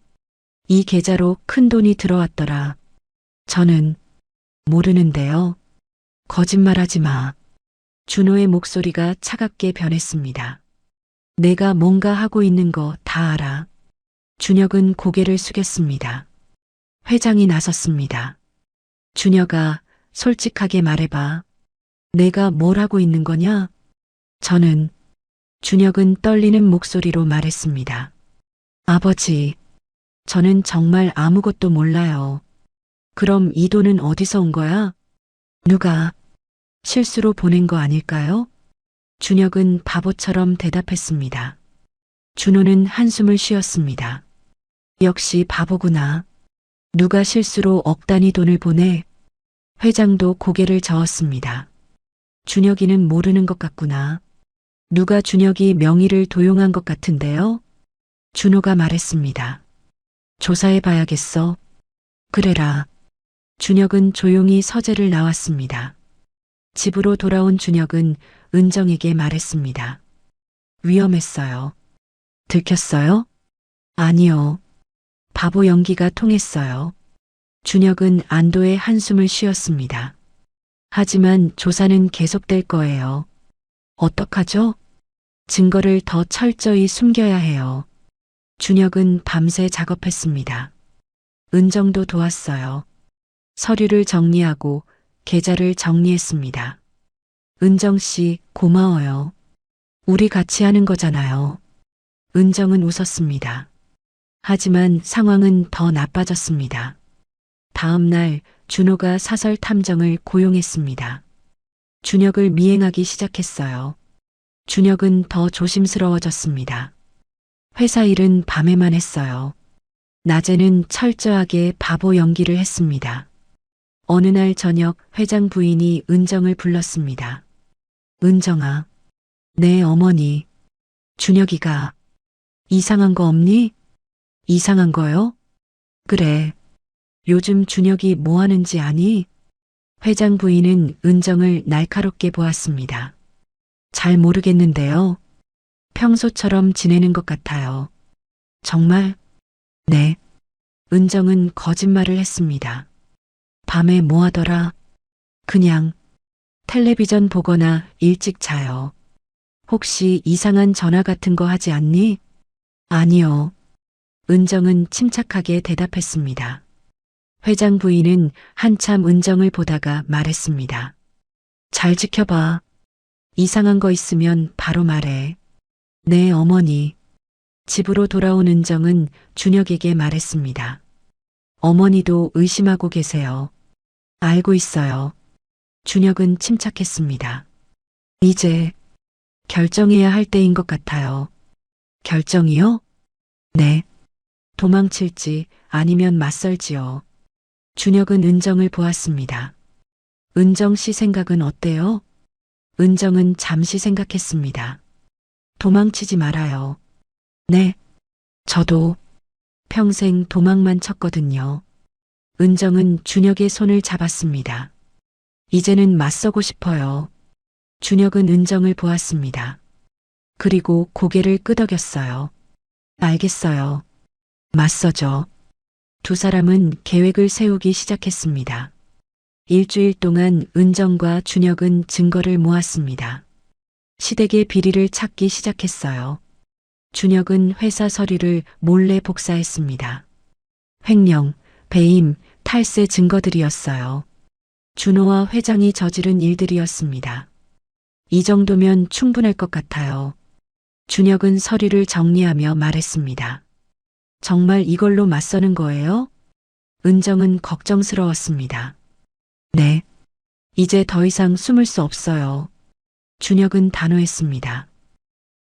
이 계좌로 큰 돈이 들어왔더라. 저는 모르는데요. 거짓말하지 마. 준호의 목소리가 차갑게 변했습니다. 내가 뭔가 하고 있는 거 다 알아. 준혁은 고개를 숙였습니다. 회장이 나섰습니다. 준혁아, 솔직하게 말해봐. 내가 뭘 하고 있는 거냐? 저는 준혁은 떨리는 목소리로 말했습니다. 아버지, 저는 정말 아무것도 몰라요. 그럼 이 돈은 어디서 온 거야? 누가 실수로 보낸 거 아닐까요? 준혁은 바보처럼 대답했습니다. 준호는 한숨을 쉬었습니다. 역시 바보구나. 누가 실수로 억 단위 돈을 보내? 회장도 고개를 저었습니다. 준혁이는 모르는 것 같구나. 누가 준혁이 명의를 도용한 것 같은데요? 준호가 말했습니다. 조사해 봐야겠어. 그래라. 준혁은 조용히 서재를 나왔습니다. 집으로 돌아온 준혁은 은정에게 말했습니다. 위험했어요. 들켰어요? 아니요. 바보 연기가 통했어요. 준혁은 안도의 한숨을 쉬었습니다. 하지만 조사는 계속될 거예요. 어떡하죠? 증거를 더 철저히 숨겨야 해요. 준혁은 밤새 작업했습니다. 은정도 도왔어요. 서류를 정리하고 계좌를 정리했습니다. 은정 씨, 고마워요. 우리 같이 하는 거잖아요. 은정은 웃었습니다. 하지만 상황은 더 나빠졌습니다. 다음 날 준호가 사설 탐정을 고용했습니다. 준혁을 미행하기 시작했어요. 준혁은 더 조심스러워졌습니다. 회사 일은 밤에만 했어요. 낮에는 철저하게 바보 연기를 했습니다. 어느 날 저녁 회장 부인이 은정을 불렀습니다. 은정아, 내 어머니, 준혁이가 이상한 거 없니? 이상한 거요? 그래. 요즘 준혁이 뭐 하는지 아니? 회장 부인은 은정을 날카롭게 보았습니다. 잘 모르겠는데요. 평소처럼 지내는 것 같아요. 정말? 네. 은정은 거짓말을 했습니다. 밤에 뭐 하더라? 그냥 텔레비전 보거나 일찍 자요. 혹시 이상한 전화 같은 거 하지 않니? 아니요. 은정은 침착하게 대답했습니다. 회장 부인은 한참 은정을 보다가 말했습니다. 잘 지켜봐. 이상한 거 있으면 바로 말해. 네, 어머니. 집으로 돌아온 은정은 준혁에게 말했습니다. 어머니도 의심하고 계세요. 알고 있어요. 준혁은 침착했습니다. 이제 결정해야 할 때인 것 같아요. 결정이요? 네. 도망칠지 아니면 맞설지요. 준혁은 은정을 보았습니다. 은정 씨 생각은 어때요? 은정은 잠시 생각했습니다. 도망치지 말아요. 네. 저도 평생 도망만 쳤거든요. 은정은 준혁의 손을 잡았습니다. 이제는 맞서고 싶어요. 준혁은 은정을 보았습니다. 그리고 고개를 끄덕였어요. 알겠어요. 맞서죠. 두 사람은 계획을 세우기 시작했습니다. 일주일 동안 은정과 준혁은 증거를 모았습니다. 시댁의 비리를 찾기 시작했어요. 준혁은 회사 서류를 몰래 복사했습니다. 횡령, 배임, 탈세 증거들이었어요. 준호와 회장이 저지른 일들이었습니다. 이 정도면 충분할 것 같아요. 준혁은 서류를 정리하며 말했습니다. 정말 이걸로 맞서는 거예요? 은정은 걱정스러웠습니다. 네. 이제 더 이상 숨을 수 없어요. 준혁은 단호했습니다.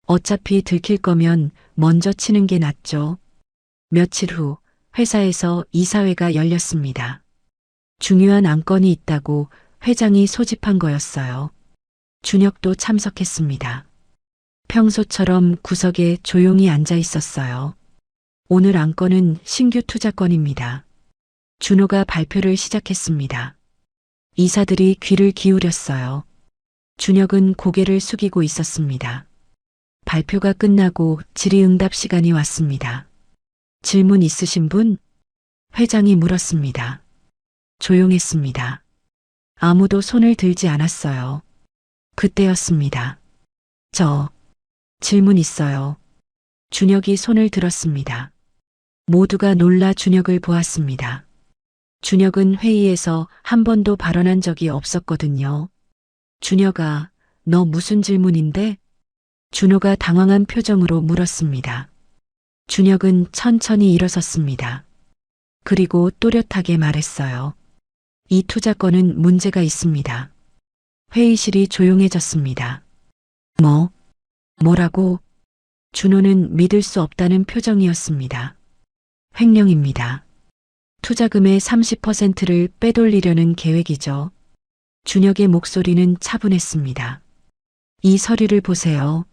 어차피 들킬 거면 먼저 치는 게 낫죠. 며칠 후 회사에서 이사회가 열렸습니다. 중요한 안건이 있다고 회장이 소집한 거였어요. 준혁도 참석했습니다. 평소처럼 구석에 조용히 앉아 있었어요. 오늘 안건은 신규 투자건입니다. 준호가 발표를 시작했습니다. 이사들이 귀를 기울였어요. 준혁은 고개를 숙이고 있었습니다. 발표가 끝나고 질의응답 시간이 왔습니다. 질문 있으신 분? 회장이 물었습니다. 조용했습니다. 아무도 손을 들지 않았어요. 그때였습니다. 질문 있어요. 준혁이 손을 들었습니다. 모두가 놀라 준혁을 보았습니다. 준혁은 회의에서 한 번도 발언한 적이 없었거든요. 준혁아, 너 무슨 질문인데? 준호가 당황한 표정으로 물었습니다. 준혁은 천천히 일어섰습니다. 그리고 또렷하게 말했어요. 이 투자건은 문제가 있습니다. 회의실이 조용해졌습니다. 뭐라고? 준호는 믿을 수 없다는 표정이었습니다. 횡령입니다. 투자금의 30%를 빼돌리려는 계획이죠. 준혁의 목소리는 차분했습니다. 이 서류를 보세요.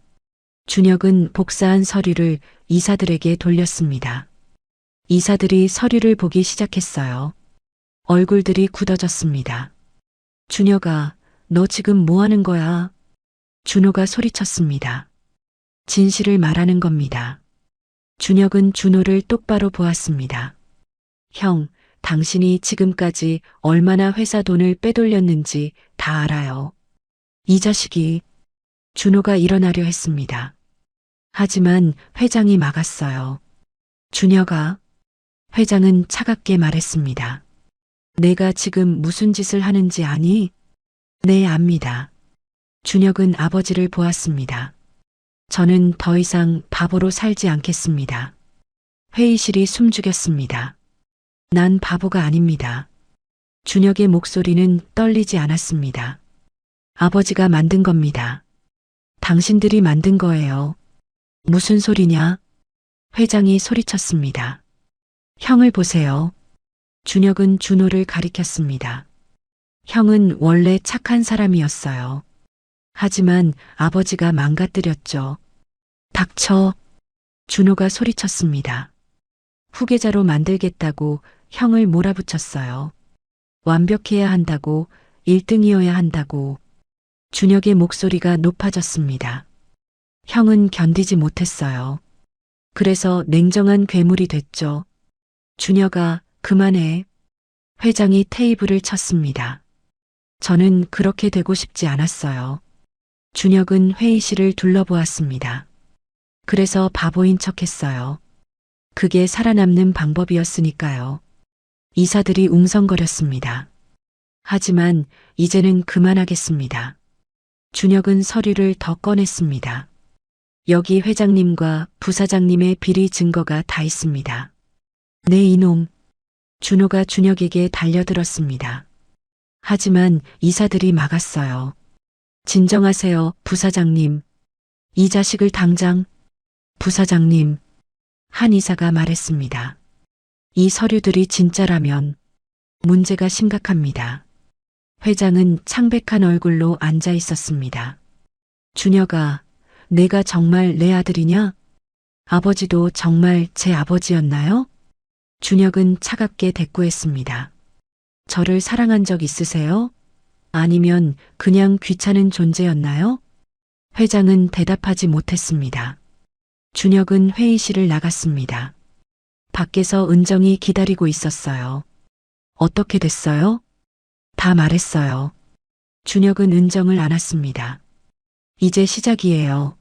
준혁은 복사한 서류를 이사들에게 돌렸습니다. 이사들이 서류를 보기 시작했어요. 얼굴들이 굳어졌습니다. 준혁아, 너 지금 뭐 하는 거야? 준호가 소리쳤습니다. 진실을 말하는 겁니다. 준혁은 준호를 똑바로 보았습니다. 형, 당신이 지금까지 얼마나 회사 돈을 빼돌렸는지 다 알아요. 이 자식이. 준호가 일어나려 했습니다. 하지만 회장이 막았어요. 준혁아. 회장은 차갑게 말했습니다. 내가 지금 무슨 짓을 하는지 아니? 네, 압니다. 준혁은 아버지를 보았습니다. 저는 더 이상 바보로 살지 않겠습니다. 회의실이 숨죽였습니다. 난 바보가 아닙니다. 준혁의 목소리는 떨리지 않았습니다. 아버지가 만든 겁니다. 당신들이 만든 거예요. 무슨 소리냐? 회장이 소리쳤습니다. 형을 보세요. 준혁은 준호를 가리켰습니다. 형은 원래 착한 사람이었어요. 하지만 아버지가 망가뜨렸죠. 닥쳐. 준호가 소리쳤습니다. 후계자로 만들겠다고 형을 몰아붙였어요. 완벽해야 한다고, 1등이어야 한다고. 준혁의 목소리가 높아졌습니다. 형은 견디지 못했어요. 그래서 냉정한 괴물이 됐죠. 준혁아, 그만해. 회장이 테이블을 쳤습니다. 저는 그렇게 되고 싶지 않았어요. 준혁은 회의실을 둘러보았습니다. 그래서 바보인 척했어요. 그게 살아남는 방법이었으니까요. 이사들이 웅성거렸습니다. 하지만 이제는 그만하겠습니다. 준혁은 서류를 더 꺼냈습니다. 여기 회장님과 부사장님의 비리 증거가 다 있습니다. 네, 이놈. 준호가 준혁에게 달려들었습니다. 하지만 이사들이 막았어요. 진정하세요, 부사장님. 이 자식을 당장. 부사장님. 한 이사가 말했습니다. 이 서류들이 진짜라면 문제가 심각합니다. 회장은 창백한 얼굴로 앉아 있었습니다. 준혁아, 내가 정말 내 아들이냐? 아버지도 정말 제 아버지였나요? 준혁은 차갑게 대꾸했습니다. 저를 사랑한 적 있으세요? 아니면 그냥 귀찮은 존재였나요? 회장은 대답하지 못했습니다. 준혁은 회의실을 나갔습니다. 밖에서 은정이 기다리고 있었어요. 어떻게 됐어요? 다 말했어요. 준혁은 은정을 안았습니다. 이제 시작이에요.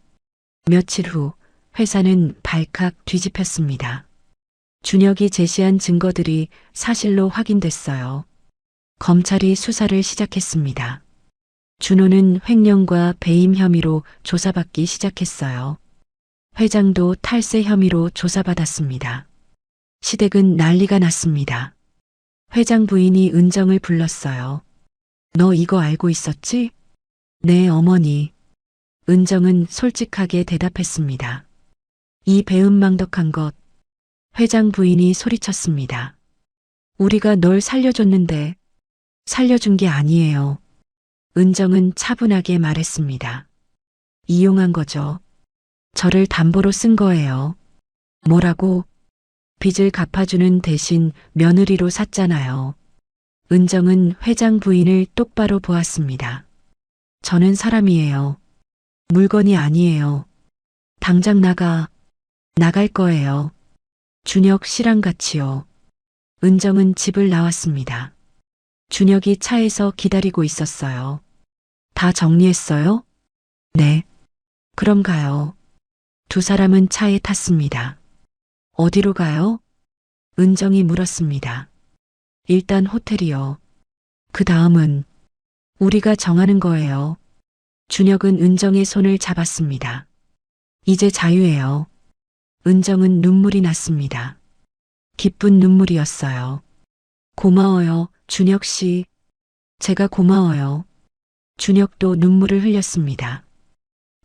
며칠 후 회사는 발칵 뒤집혔습니다. 준혁이 제시한 증거들이 사실로 확인됐어요. 검찰이 수사를 시작했습니다. 준호는 횡령과 배임 혐의로 조사받기 시작했어요. 회장도 탈세 혐의로 조사받았습니다. 시댁은 난리가 났습니다. 회장 부인이 은정을 불렀어요. 너 이거 알고 있었지? 네, 어머니. 은정은 솔직하게 대답했습니다. 이 배은망덕한 것. 회장 부인이 소리쳤습니다. 우리가 널 살려줬는데 살려준 게 아니에요. 은정은 차분하게 말했습니다. 이용한 거죠. 저를 담보로 쓴 거예요. 뭐라고? 빚을 갚아주는 대신 며느리로 샀잖아요. 은정은 회장 부인을 똑바로 보았습니다. 저는 사람이에요. 물건이 아니에요. 당장 나갈 거예요. 준혁 씨랑 같이요. 은정은 집을 나왔습니다. 준혁이 차에서 기다리고 있었어요. 다 정리했어요? 네. 그럼 가요. 두 사람은 차에 탔습니다. 어디로 가요? 은정이 물었습니다. 일단 호텔이요. 그 다음은 우리가 정하는 거예요. 준혁은 은정의 손을 잡았습니다. 이제 자유예요. 은정은 눈물이 났습니다. 기쁜 눈물이었어요. 고마워요, 준혁 씨. 제가 고마워요. 준혁도 눈물을 흘렸습니다.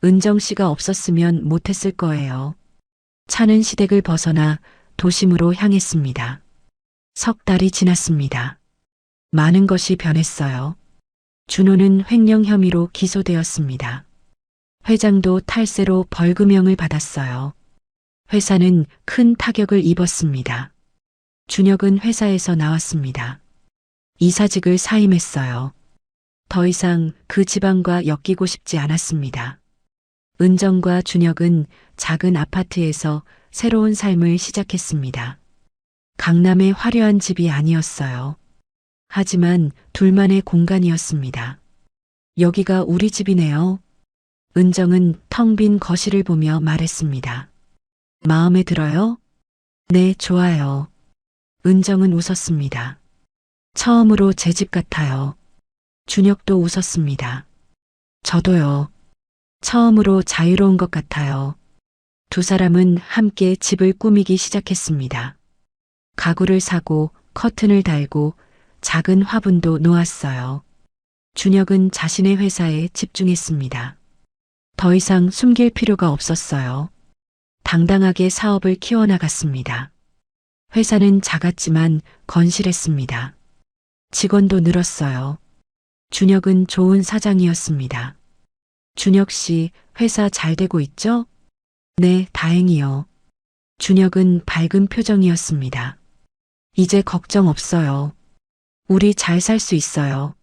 은정 씨가 없었으면 못했을 거예요. 차는 시댁을 벗어나 도심으로 향했습니다. 석 달이 지났습니다. 많은 것이 변했어요. 준호는 횡령 혐의로 기소되었습니다. 회장도 탈세로 벌금형을 받았어요. 회사는 큰 타격을 입었습니다. 준혁은 회사에서 나왔습니다. 이사직을 사임했어요. 더 이상 그 집안과 엮이고 싶지 않았습니다. 은정과 준혁은 작은 아파트에서 새로운 삶을 시작했습니다. 강남의 화려한 집이 아니었어요. 하지만 둘만의 공간이었습니다. 여기가 우리 집이네요. 은정은 텅 빈 거실을 보며 말했습니다. 마음에 들어요? 네, 좋아요. 은정은 웃었습니다. 처음으로 제 집 같아요. 준혁도 웃었습니다. 저도요. 처음으로 자유로운 것 같아요. 두 사람은 함께 집을 꾸미기 시작했습니다. 가구를 사고 커튼을 달고 작은 화분도 놓았어요. 준혁은 자신의 회사에 집중했습니다. 더 이상 숨길 필요가 없었어요. 당당하게 사업을 키워나갔습니다. 회사는 작았지만 건실했습니다. 직원도 늘었어요. 준혁은 좋은 사장이었습니다. 준혁 씨, 회사 잘 되고 있죠? 네, 다행이요. 준혁은 밝은 표정이었습니다. 이제 걱정 없어요. 우리 잘 살 수 있어요.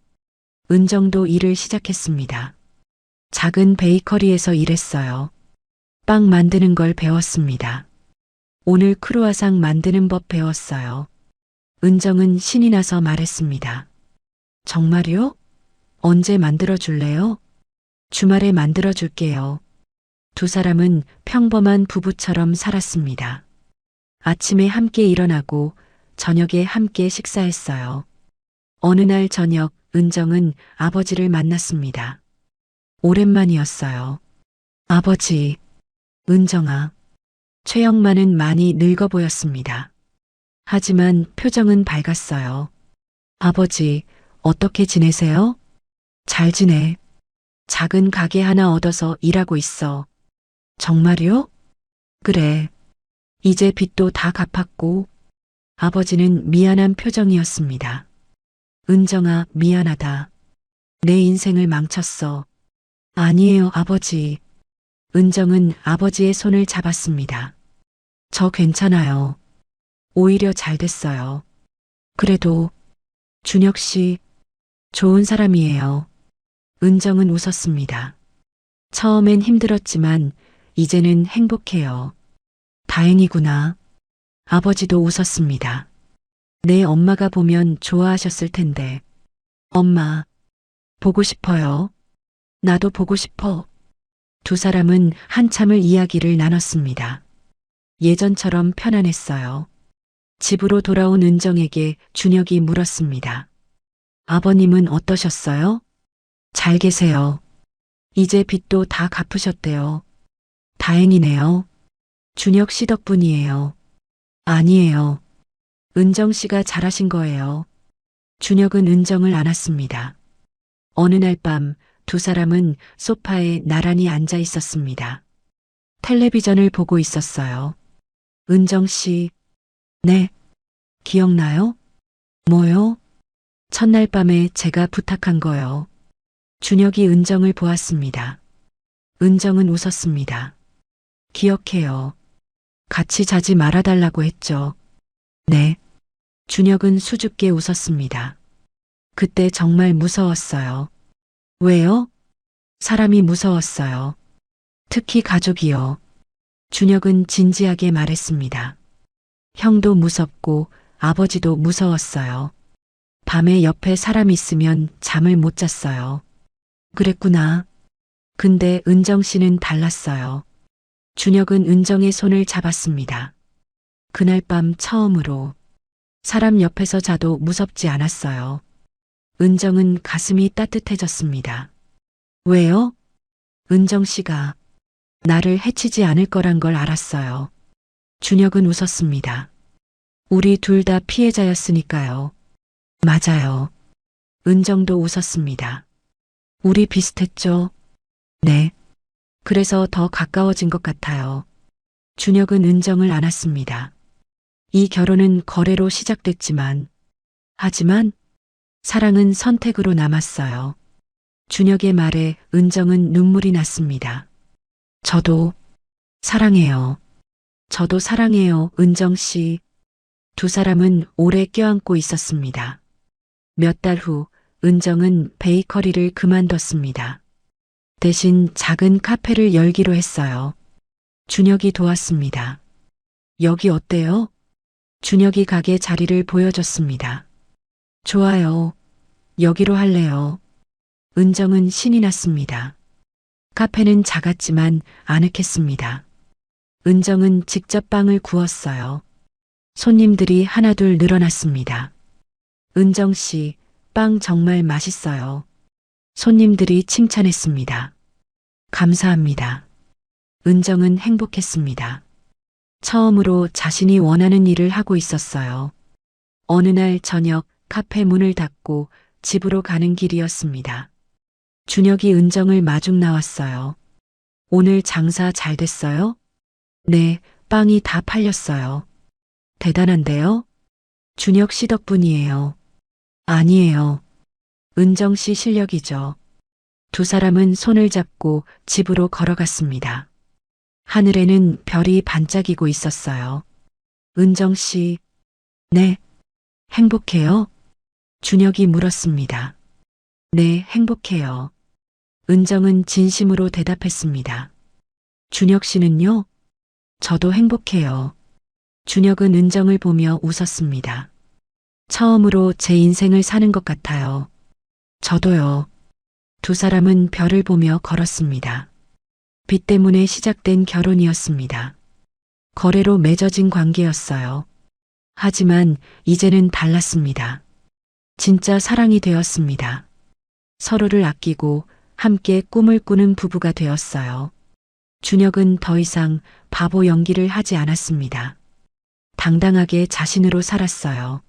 은정도 일을 시작했습니다. 작은 베이커리에서 일했어요. 빵 만드는 걸 배웠습니다. 오늘 크루아상 만드는 법 배웠어요. 은정은 신이 나서 말했습니다. 정말요? 언제 만들어 줄래요? 주말에 만들어 줄게요. 두 사람은 평범한 부부처럼 살았습니다. 아침에 함께 일어나고 저녁에 함께 식사했어요. 어느 날 저녁 은정은 아버지를 만났습니다. 오랜만이었어요. 아버지, 은정아. 최영만은 많이 늙어 보였습니다. 하지만 표정은 밝았어요. 아버지, 어떻게 지내세요? 잘 지내. 작은 가게 하나 얻어서 일하고 있어. 정말요? 그래. 이제 빚도 다 갚았고. 아버지는 미안한 표정이었습니다. 은정아, 미안하다. 내 인생을 망쳤어. 아니에요, 아버지. 은정은 아버지의 손을 잡았습니다. 저 괜찮아요. 오히려 잘 됐어요. 그래도 준혁 씨 좋은 사람이에요. 은정은 웃었습니다. 처음엔 힘들었지만 이제는 행복해요. 다행이구나. 아버지도 웃었습니다. 내 엄마가 보면 좋아하셨을 텐데. 엄마, 보고 싶어요. 나도 보고 싶어. 두 사람은 한참을 이야기를 나눴습니다. 예전처럼 편안했어요. 집으로 돌아온 은정에게 준혁이 물었습니다. 아버님은 어떠셨어요? 잘 계세요. 이제 빚도 다 갚으셨대요. 다행이네요. 준혁 씨 덕분이에요. 아니에요. 은정 씨가 잘하신 거예요. 준혁은 은정을 안았습니다. 어느 날 밤 두 사람은 소파에 나란히 앉아 있었습니다. 텔레비전을 보고 있었어요. 은정 씨, 네, 기억나요? 뭐요? 첫날 밤에 제가 부탁한 거요. 준혁이 은정을 보았습니다. 은정은 웃었습니다. 기억해요. 같이 자지 말아달라고 했죠. 네. 준혁은 수줍게 웃었습니다. 그때 정말 무서웠어요. 왜요? 사람이 무서웠어요. 특히 가족이요. 준혁은 진지하게 말했습니다. 형도 무섭고 아버지도 무서웠어요. 밤에 옆에 사람 있으면 잠을 못 잤어요. 그랬구나. 근데 은정 씨는 달랐어요. 준혁은 은정의 손을 잡았습니다. 그날 밤 처음으로 사람 옆에서 자도 무섭지 않았어요. 은정은 가슴이 따뜻해졌습니다. 왜요? 은정 씨가 나를 해치지 않을 거란 걸 알았어요. 준혁은 웃었습니다. 우리 둘 다 피해자였으니까요. 맞아요. 은정도 웃었습니다. 우리 비슷했죠? 네. 그래서 더 가까워진 것 같아요. 준혁은 은정을 안았습니다. 이 결혼은 거래로 시작됐지만, 하지만 사랑은 선택으로 남았어요. 준혁의 말에 은정은 눈물이 났습니다. 저도 사랑해요. 저도 사랑해요, 은정 씨. 두 사람은 오래 껴안고 있었습니다. 몇 달 후 은정은 베이커리를 그만뒀습니다. 대신 작은 카페를 열기로 했어요. 준혁이 도왔습니다. 여기 어때요? 준혁이 가게 자리를 보여줬습니다. 좋아요. 여기로 할래요. 은정은 신이 났습니다. 카페는 작았지만 아늑했습니다. 은정은 직접 빵을 구웠어요. 손님들이 하나둘 늘어났습니다. 은정 씨, 빵 정말 맛있어요. 손님들이 칭찬했습니다. 감사합니다. 은정은 행복했습니다. 처음으로 자신이 원하는 일을 하고 있었어요. 어느 날 저녁 카페 문을 닫고 집으로 가는 길이었습니다. 준혁이 은정을 마중 나왔어요. 오늘 장사 잘 됐어요? 네, 빵이 다 팔렸어요. 대단한데요? 준혁 씨 덕분이에요. 아니에요. 은정 씨 실력이죠. 두 사람은 손을 잡고 집으로 걸어갔습니다. 하늘에는 별이 반짝이고 있었어요. 은정 씨, 네, 행복해요? 준혁이 물었습니다. 네, 행복해요. 은정은 진심으로 대답했습니다. 준혁 씨는요? 저도 행복해요. 준혁은 은정을 보며 웃었습니다. 처음으로 제 인생을 사는 것 같아요. 저도요. 두 사람은 별을 보며 걸었습니다. 빚 때문에 시작된 결혼이었습니다. 거래로 맺어진 관계였어요. 하지만 이제는 달랐습니다. 진짜 사랑이 되었습니다. 서로를 아끼고 함께 꿈을 꾸는 부부가 되었어요. 준혁은 더 이상 바보 연기를 하지 않았습니다. 당당하게 자신으로 살았어요.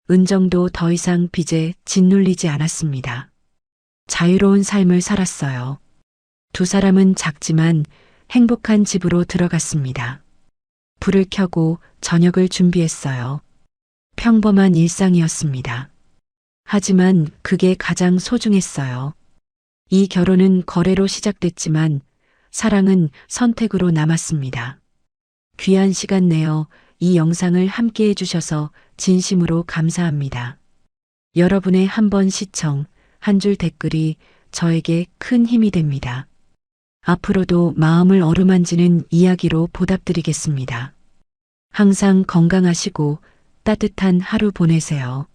은정도 더 이상 빚에 짓눌리지 않았습니다. 자유로운 삶을 살았어요. 두 사람은 작지만 행복한 집으로 들어갔습니다. 불을 켜고 저녁을 준비했어요. 평범한 일상이었습니다. 하지만 그게 가장 소중했어요. 이 결혼은 거래로 시작됐지만 사랑은 선택으로 남았습니다. 귀한 시간 내어 이 영상을 함께 해주셔서 진심으로 감사합니다. 여러분의 한 번 시청, 한 줄 댓글이 저에게 큰 힘이 됩니다. 앞으로도 마음을 어루만지는 이야기로 보답드리겠습니다. 항상 건강하시고 따뜻한 하루 보내세요.